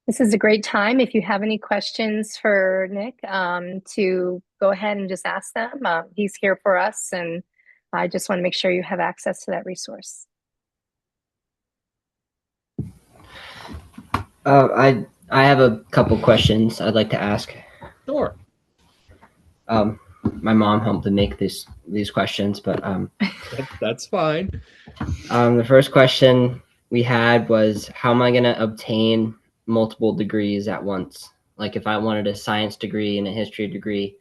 This is a great time if you have any questions for Nick to go ahead and just ask them. He's here for us, and I just want to make sure you have access to that resource. I have a couple questions I'd like to ask. Sure. My mom helped to make these questions, but That's fine. the first question we had was, how am I going to obtain multiple degrees at once? Like if I wanted a science degree and a history degree,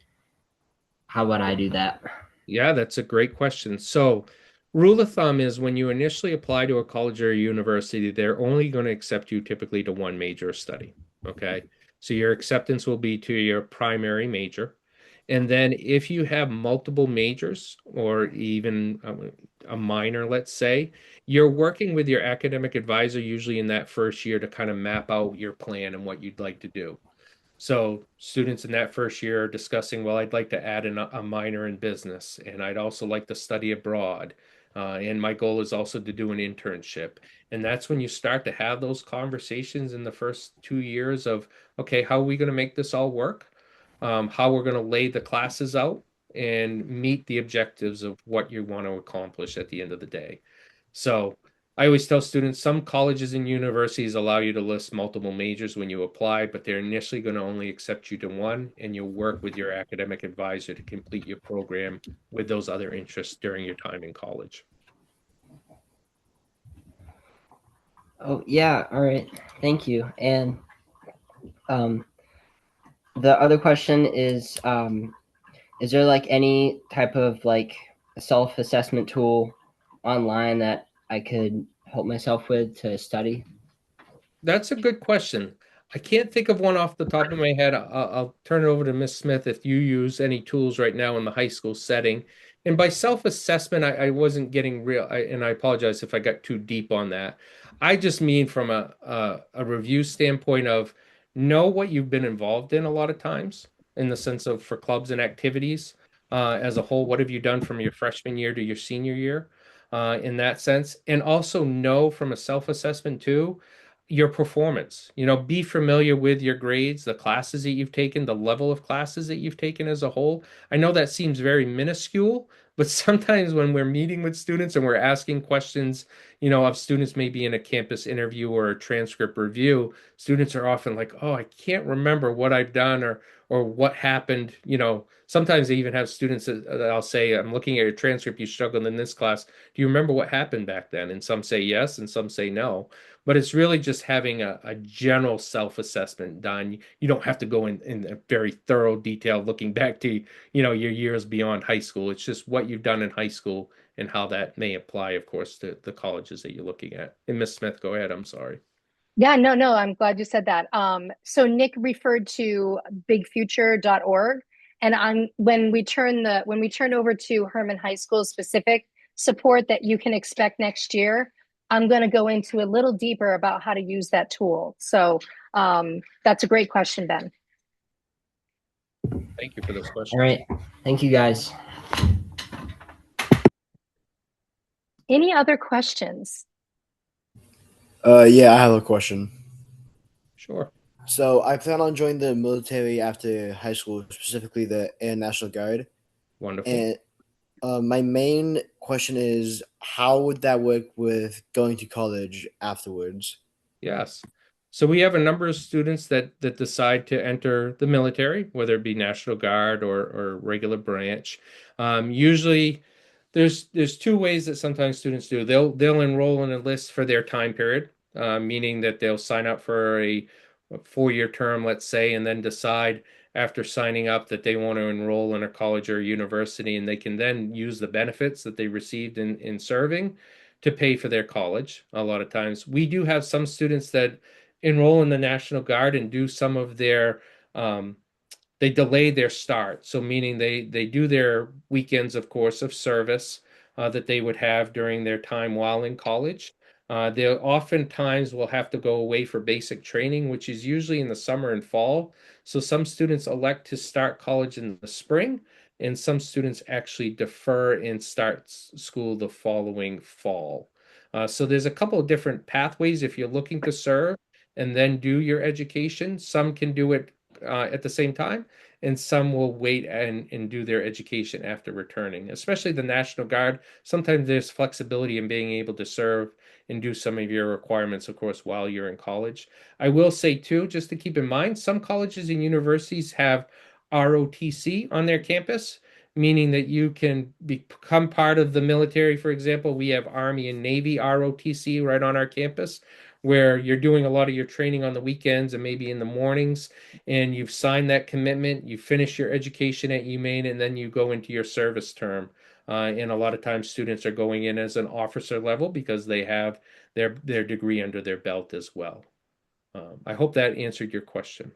how would I do that? Yeah, that's a great question. So, rule of thumb is when you initially apply to a college or a university, they're only going to accept you typically to one major study. Okay. So, your acceptance will be to your primary major. And then, if you have multiple majors or even a minor, let's say, you're working with your academic advisor usually in that first year to kind of map out your plan and what you'd like to do. So students in that first year are discussing, well, I'd like to add a minor in business, and I'd also like to study abroad. And my goal is also to do an internship. And that's when you start to have those conversations in the first 2 years of, okay, how are we going to make this all work? How we're going to lay the classes out and meet the objectives of what you want to accomplish at the end of the day. So I always tell students some colleges and universities allow you to list multiple majors when you apply, but they're initially going to only accept you to one, and you'll work with your academic advisor to complete your program with those other interests during your time in college. Oh, yeah. All right. Thank you. And the other question is there like any type of like self-assessment tool online that I could help myself with to study? That's a good question. I can't think of one off the top of my head. I'll turn it over to Miss Smith if you use any tools right now in the high school setting. And by self-assessment, I wasn't getting real, and I apologize if I got too deep on that. I just mean from a review standpoint of know what you've been involved in a lot of times in the sense of for clubs and activities as a whole. What have you done from your freshman year to your senior year in that sense? And also know from a self-assessment too your performance. Be familiar with your grades, the classes that you've taken, the level of classes that you've taken as a whole. I know that seems very minuscule, but sometimes when we're meeting with students and we're asking questions, of students maybe in a campus interview or a transcript review, students are often like, "Oh, I can't remember what I've done or what happened." Sometimes they even have students that I'll say, "I'm looking at your transcript, you struggled in this class. Do you remember what happened back then?" And some say yes, and some say no. But it's really just having a general self-assessment done. You don't have to go in a very thorough detail looking back to, your years beyond high school. It's just what you've done in high school and how that may apply, of course, to the colleges that you're looking at. And Miss Smith, go ahead. I'm sorry. Yeah, no, no, I'm glad you said that. So Nick referred to bigfuture.org, and when we turn over to Herman High School specific support that you can expect next year, I'm going to go into a little deeper about how to use that tool. So that's a great question, Ben. Thank you for those All questions. right. Thank you, guys. Any other questions? Yeah, I have a question. Sure. So I plan on joining the military after high school, specifically the Air National Guard. Wonderful. And my main question is, how would that work with going to college afterwards? Yes. So we have a number of students that decide to enter the military, whether it be National Guard or regular branch. Usually, there's two ways that sometimes students do. They'll enroll and enlist for their time period, meaning that they'll sign up for a 4-year term, let's say, and then decide after signing up that they want to enroll in a college or university, and they can then use the benefits that they received in serving to pay for their college. A lot of times, we do have some students that enroll in the National Guard and do some of their they delay their start. So meaning they do their weekends, of course, of service that they would have during their time while in college. They oftentimes will have to go away for basic training, which is usually in the summer and fall. So some students elect to start college in the spring, and some students actually defer and start school the following fall. So there's a couple of different pathways if you're looking to serve and then do your education. Some can do it at the same time, and some will wait and do their education after returning, especially the National Guard. Sometimes there's flexibility in being able to serve and do some of your requirements, of course, while you're in college. I will say, too, just to keep in mind, some colleges and universities have ROTC on their campus, meaning that you can become part of the military. For example, we have Army and Navy ROTC right on our campus, where you're doing a lot of your training on the weekends and maybe in the mornings, and you've signed that commitment, you finish your education at UMaine, and then you go into your service term. And a lot of times students are going in as an officer level because they have their degree under their belt as well. I hope that answered your question.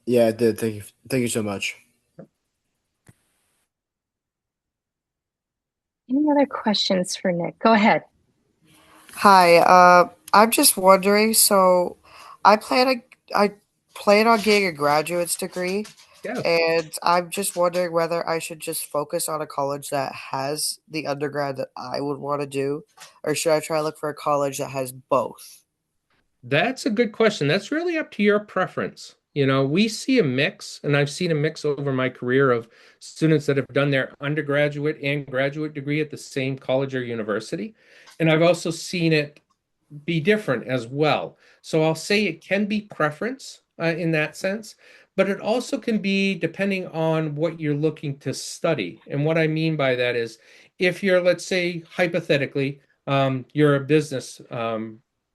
Yeah, it did. Thank you. Thank you so much. Any other questions for Nick? Go ahead. Hi, I'm just wondering, so I plan on getting a graduate's degree, Yes. and I'm just wondering whether I should just focus on a college that has the undergrad that I would want to do, or should I try to look for a college that has both? That's a good question. That's really up to your preference. We see a mix, and I've seen a mix over my career of students that have done their undergraduate and graduate degree at the same college or university. And I've also seen it be different as well. So I'll say it can be preference in that sense, but it also can be depending on what you're looking to study. And what I mean by that is if you're, let's say, hypothetically, you're a business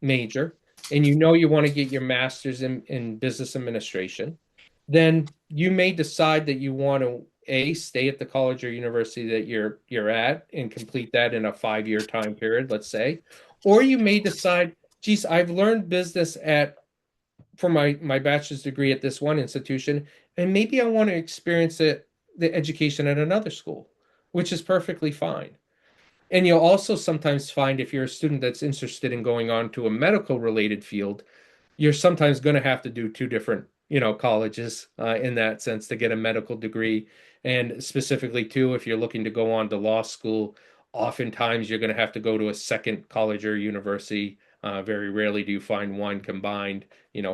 major and you want to get your master's in business administration, then you may decide that you want to stay at the college or university that you're at and complete that in a 5-year time period, let's say, or you may decide geez, I've learned business for my bachelor's degree at this one institution, and maybe I want to experience the education at another school, which is perfectly fine. And you'll also sometimes find if you're a student that's interested in going on to a medical related field, you're sometimes going to have to do two different, colleges in that sense to get a medical degree. And specifically, too, if you're looking to go on to law school, oftentimes you're going to have to go to a second college or university. Very rarely do you find one combined.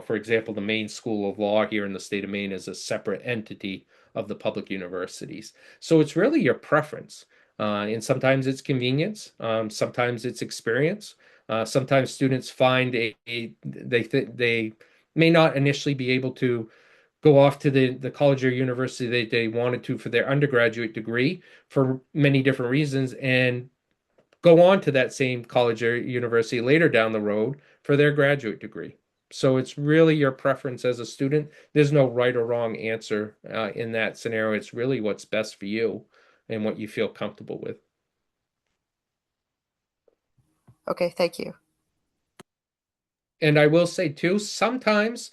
For example, the Maine School of Law here in the state of Maine is a separate entity of the public universities. So it's really your preference. And sometimes it's convenience, sometimes it's experience. Sometimes students find they may not initially be able to go off to the college or university they wanted to for their undergraduate degree for many different reasons, and go on to that same college or university later down the road for their graduate degree. So it's really your preference as a student. There's no right or wrong answer in that scenario. It's really what's best for you and what you feel comfortable with. Okay, thank you. And I will say too, sometimes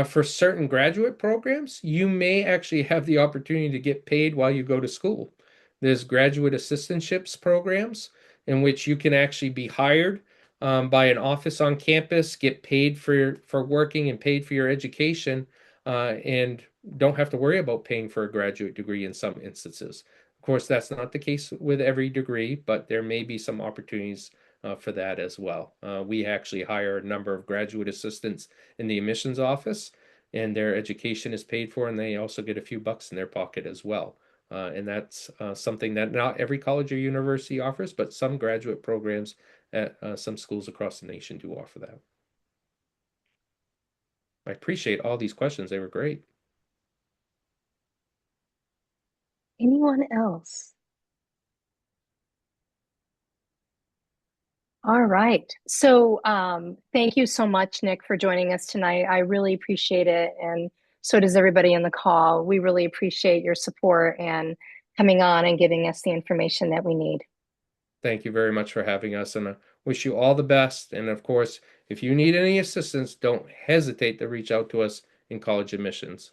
for certain graduate programs, you may actually have the opportunity to get paid while you go to school. There's graduate assistantships programs in which you can actually be hired by an office on campus, get paid for working and paid for your education, and don't have to worry about paying for a graduate degree in some instances. Of course, that's not the case with every degree, but there may be some opportunities for that as well. We actually hire a number of graduate assistants in the admissions office, and their education is paid for, and they also get a few bucks in their pocket as well. And that's something that not every college or university offers, but some graduate programs at some schools across the nation do offer that. I appreciate all these questions. They were great. Anyone else? All right. So, thank you so much, Nick, for joining us tonight. I really appreciate it. And so does everybody in the call. We really appreciate your support and coming on and giving us the information that we need. Thank you very much for having us, and I wish you all the best. And of course, if you need any assistance, don't hesitate to reach out to us in college admissions.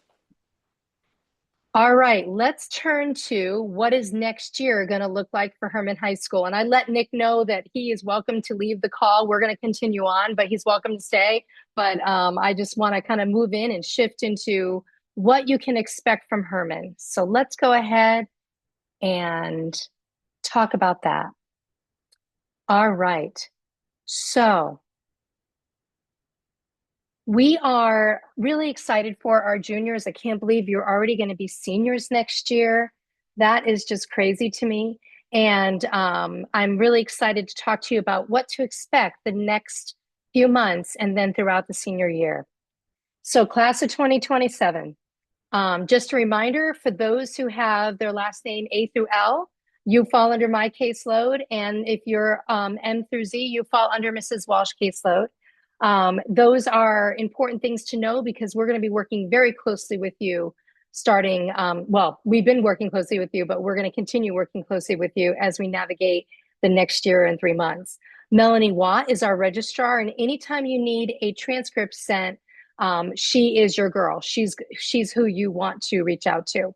All right, let's turn to what is next year going to look like for Herman High School. And I let Nick know that he is welcome to leave the call. We're going to continue on, but he's welcome to stay. But I just want to kind of move in and shift into what you can expect from Herman. So let's go ahead and talk about that. All right. So we are really excited for our juniors. I can't believe you're already going to be seniors next year. That is just crazy to me. And I'm really excited to talk to you about what to expect the next few months and then throughout the senior year. So, class of 2027. Just a reminder for those who have their last name A through L, you fall under my caseload. And if you're M through Z, you fall under Mrs. Walsh caseload. Those are important things to know because we're going to be working very closely with you starting, well, we've been working closely with you, but we're going to continue working closely with you as we navigate the next year and 3 months. Melanie Watt is our registrar, and anytime you need a transcript sent, she is your girl. She's who you want to reach out to.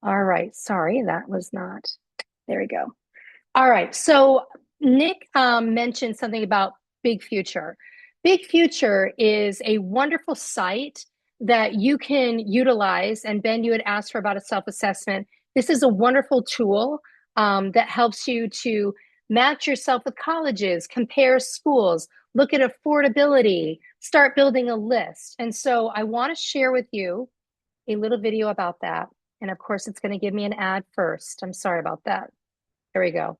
All right. Sorry, that was not. There we go. All right. So Nick mentioned something about Big Future. Big Future is a wonderful site that you can utilize. And Ben, you had asked for about a self-assessment. This is a wonderful tool that helps you to match yourself with colleges, compare schools, look at affordability, start building a list. And so I want to share with you a little video about that. And of course, it's going to give me an ad first. I'm sorry about that. There we go.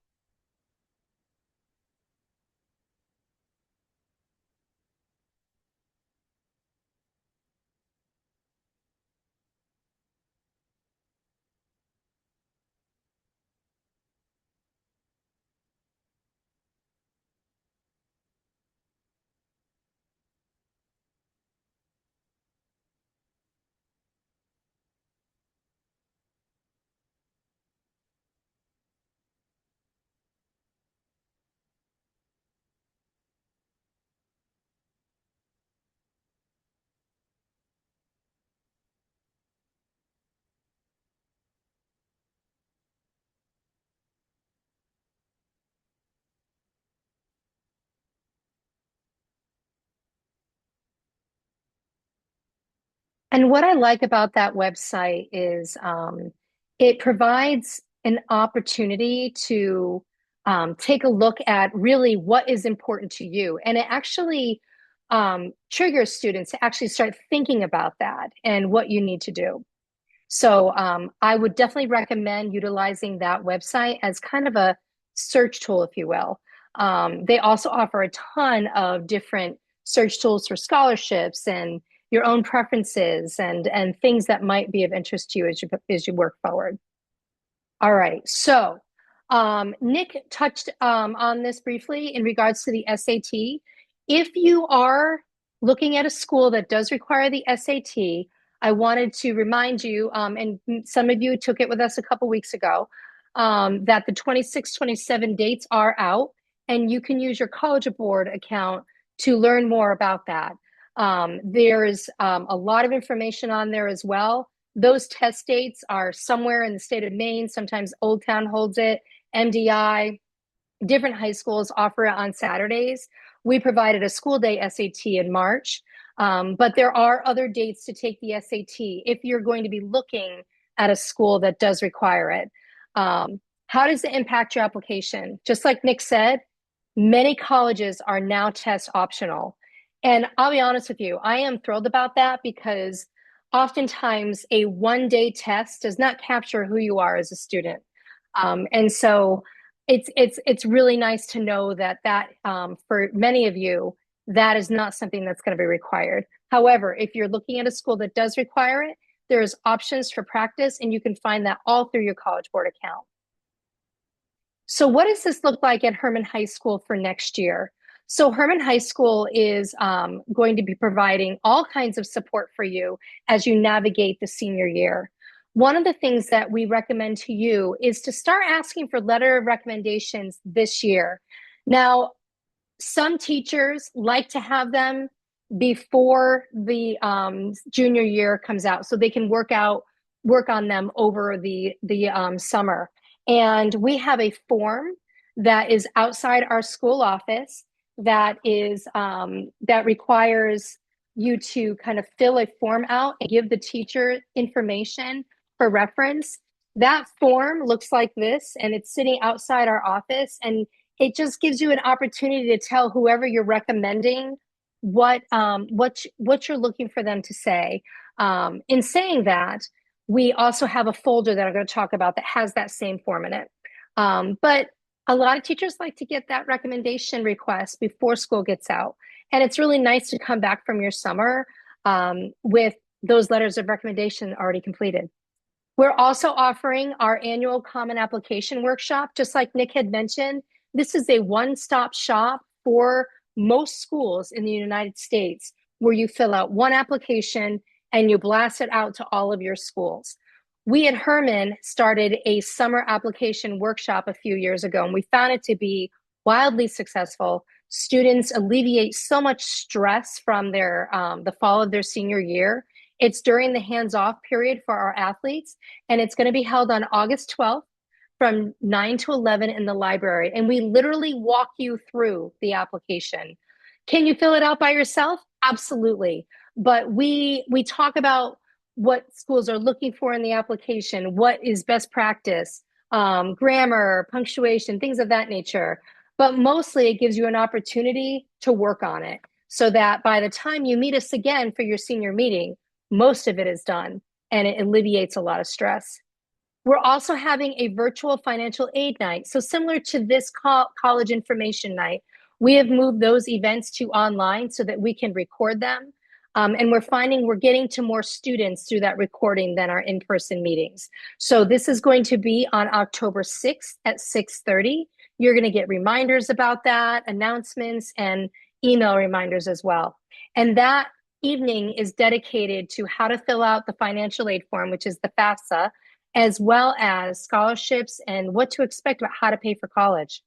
And what I like about that website is it provides an opportunity to take a look at really what is important to you. And it actually triggers students to actually start thinking about that and what you need to do. So I would definitely recommend utilizing that website as kind of a search tool, if you will. They also offer a ton of different search tools for scholarships and your own preferences and things that might be of interest to you as you work forward. All right, so Nick touched on this briefly in regards to the SAT. If you are looking at a school that does require the SAT, I wanted to remind you, and some of you took it with us a couple weeks ago, that the 26-27 dates are out, and you can use your College Board account to learn more about that. There's a lot of information on there as well. Those test dates are somewhere in the state of Maine. Sometimes Old Town holds it, MDI, different high schools offer it on Saturdays. We provided a school day SAT in March, but there are other dates to take the SAT if you're going to be looking at a school that does require it. How does it impact your application? Just like Nick said, many colleges are now test optional. And I'll be honest with you, I am thrilled about that because oftentimes a one-day test does not capture who you are as a student. And so it's really nice to know that for many of you, that is not something that's going to be required. However, if you're looking at a school that does require it, there's options for practice, and you can find that all through your College Board account. So what does this look like at Herman High School for next year? So Herman High School is going to be providing all kinds of support for you as you navigate the senior year. One of the things that we recommend to you is to start asking for letter of recommendations this year. Now, some teachers like to have them before the junior year comes out so they can work on them over the summer. And we have a form that is outside our school office that requires you to kind of fill a form out and give the teacher information for reference. That form looks like this, and it's sitting outside our office, and it just gives you an opportunity to tell whoever you're recommending what you're looking for them to say. In saying that, we also have a folder that I'm going to talk about that has that same form in it. But a lot of teachers like to get that recommendation request before school gets out. And it's really nice to come back from your summer with those letters of recommendation already completed. We're also offering our annual Common Application Workshop. Just like Nick had mentioned, this is a one-stop shop for most schools in the United States where you fill out one application and you blast it out to all of your schools. We at Herman started a summer application workshop a few years ago, and we found it to be wildly successful. Students alleviate so much stress from the fall of their senior year. It's during the hands-off period for our athletes, and it's going to be held on August 12th from 9 to 11 in the library. And we literally walk you through the application. Can you fill it out by yourself? Absolutely. But we talk about what schools are looking for in the application, what is best practice, grammar, punctuation, things of that nature. But mostly it gives you an opportunity to work on it so that by the time you meet us again for your senior meeting, most of it is done and it alleviates a lot of stress. We're also having a virtual financial aid night. So similar to this college information night, we have moved those events to online so that we can record them. And we're finding we're getting to more students through that recording than our in-person meetings. So this is going to be on October 6th at 6:30. You're going to get reminders about that, announcements, and email reminders as well. And that evening is dedicated to how to fill out the financial aid form, which is the FAFSA, as well as scholarships and what to expect about how to pay for college.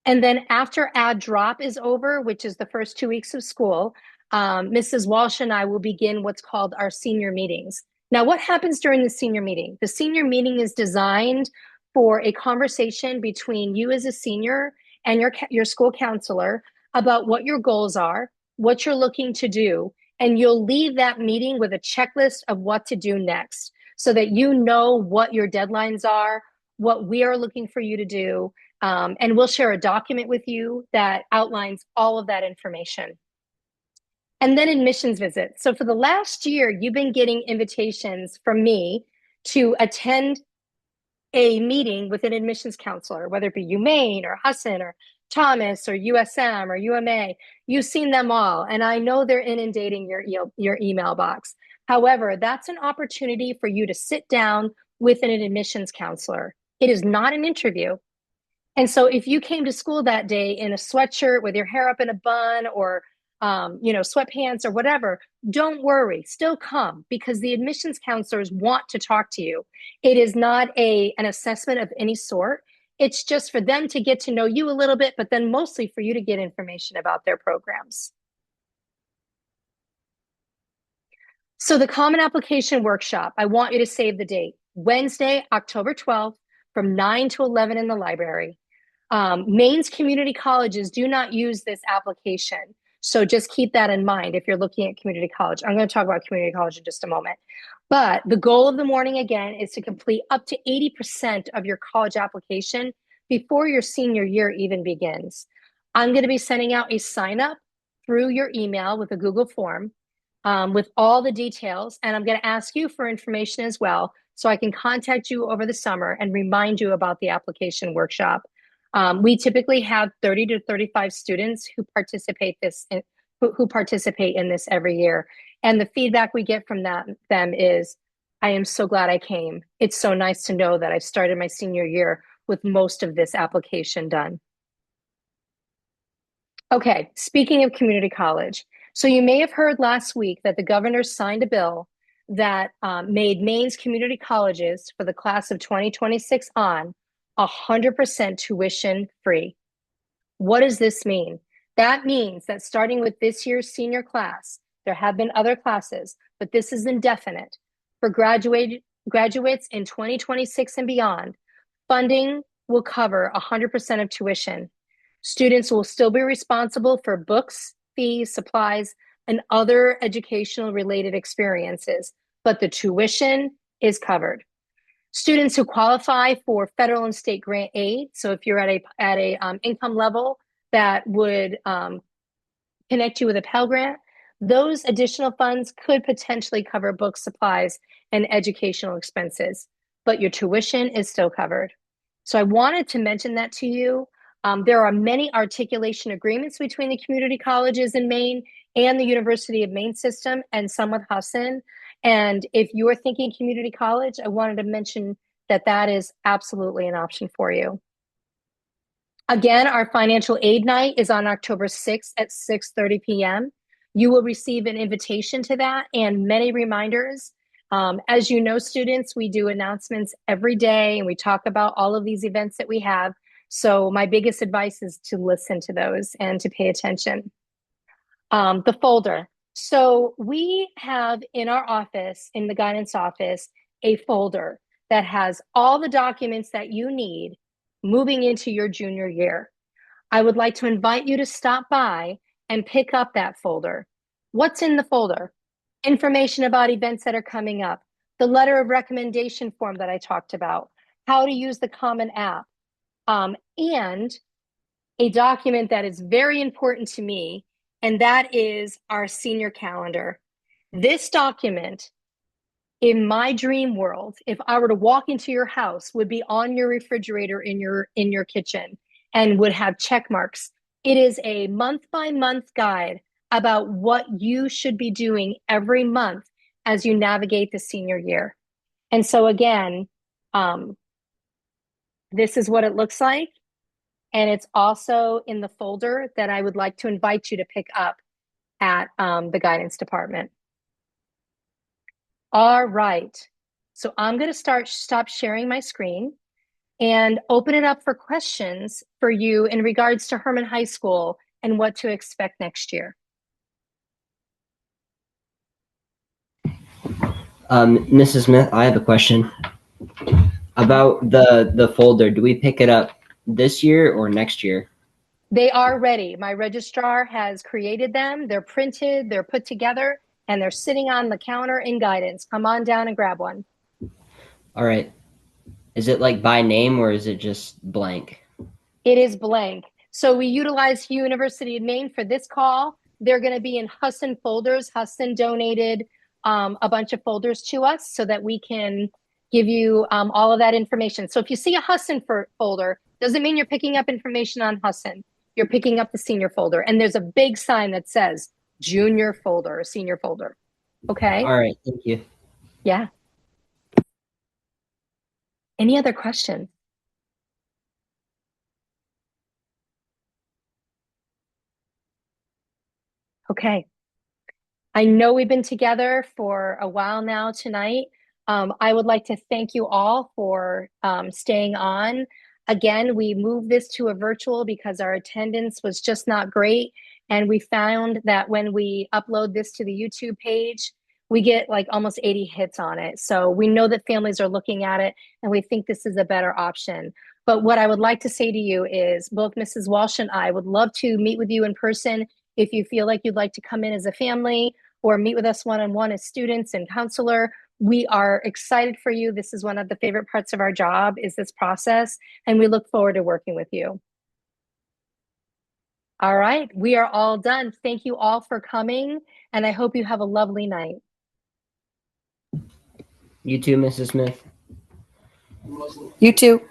And then after Add Drop is over, which is the first 2 weeks of school, Mrs. Walsh and I will begin what's called our senior meetings. Now, what happens during the senior meeting? The senior meeting is designed for a conversation between you as a senior and your school counselor about what your goals are, what you're looking to do, and you'll leave that meeting with a checklist of what to do next so that you know what your deadlines are, what we are looking for you to do, and we'll share a document with you that outlines all of that information. And then admissions visits. So for the last year, you've been getting invitations from me to attend a meeting with an admissions counselor, whether it be UMaine or Husson or Thomas or USM or UMA. You've seen them all, and I know they're inundating your email box. However, that's an opportunity for you to sit down with an admissions counselor. It is not an interview. And so if you came to school that day in a sweatshirt with your hair up in a bun or sweatpants or whatever, don't worry, still come, because the admissions counselors want to talk to you. It is not an assessment of any sort. It's just for them to get to know you a little bit, but then mostly for you to get information about their programs. So the Common Application Workshop, I want you to save the date. Wednesday, October 12th, from 9 to 11 in the library. Maine's community colleges do not use this application. So just keep that in mind if you're looking at community college. I'm going to talk about community college in just a moment. But the goal of the morning, again, is to complete up to 80% of your college application before your senior year even begins. I'm going to be sending out a sign up through your email with a Google form with all the details. And I'm going to ask you for information as well, so I can contact you over the summer and remind you about the application workshop. We typically have 30 to 35 students who participate in this every year. And the feedback we get from them is, I am so glad I came. It's so nice to know that I've started my senior year with most of this application done. Okay, speaking of community college. So you may have heard last week that the governor signed a bill that made Maine's community colleges for the class of 2026 on 100% tuition free. What does this mean? That means that starting with this year's senior class, there have been other classes, but this is indefinite. For graduates in 2026 and beyond, funding will cover 100% of tuition. Students will still be responsible for books, fees, supplies, and other educational related experiences, but the tuition is covered. Students who qualify for federal and state grant aid, so if you're at a income level that would connect you with a Pell Grant, those additional funds could potentially cover book supplies and educational expenses, but your tuition is still covered. So I wanted to mention that to you. There are many articulation agreements between the community colleges in Maine and the University of Maine system, and some with Husson. And if you're thinking community college, I wanted to mention that that is absolutely an option for you. Again, our financial aid night is on October 6th at 6:30 p.m. You will receive an invitation to that and many reminders. As you know, students, we do announcements every day and we talk about all of these events that we have. So my biggest advice is to listen to those and to pay attention. The folder. So we have in our office, in the guidance office, a folder that has all the documents that you need moving into your junior year. I would like to invite you to stop by and pick up that folder. What's in the folder? Information about events that are coming up, the letter of recommendation form that I talked about, how to use the Common App, and a document that is very important to me, and that is our senior calendar. This document, in my dream world, if I were to walk into your house, would be on your refrigerator in your kitchen and would have check marks. It is a month-by-month guide about what you should be doing every month as you navigate the senior year. And so again, this is what it looks like. And it's also in the folder that I would like to invite you to pick up at the guidance department. All right. So I'm going to stop sharing my screen and open it up for questions for you in regards to Herman High School and what to expect next year. Mrs. Smith, I have a question about the folder. Do we pick it up this year or next year? They are ready. My registrar has created them. They're printed, they're put together, and they're sitting on the counter in guidance. Come on down and grab one. All right. Is it like by name or is it just blank? It is blank. So we utilize University of Maine for this call. They're going to be in Husson folders. Husson donated a bunch of folders to us so that we can give you all of that information. So if you see a Husson folder, doesn't mean you're picking up information on Husson. You're picking up the senior folder. And there's a big sign that says junior folder or senior folder. Okay? All right. Thank you. Yeah. Any other questions? Okay. I know we've been together for a while now tonight. I would like to thank you all for staying on. Again, we moved this to a virtual because our attendance was just not great. And we found that when we upload this to the YouTube page, we get like almost 80 hits on it. So we know that families are looking at it and we think this is a better option. But what I would like to say to you is both Mrs. Walsh and I would love to meet with you in person if you feel like you'd like to come in as a family or meet with us one-on-one as students and counselor. We are excited for you. This is one of the favorite parts of our job is this process, and we look forward to working with you. All right, we are all done. Thank you all for coming, and I hope you have a lovely night. You too, Mrs. Smith. You too.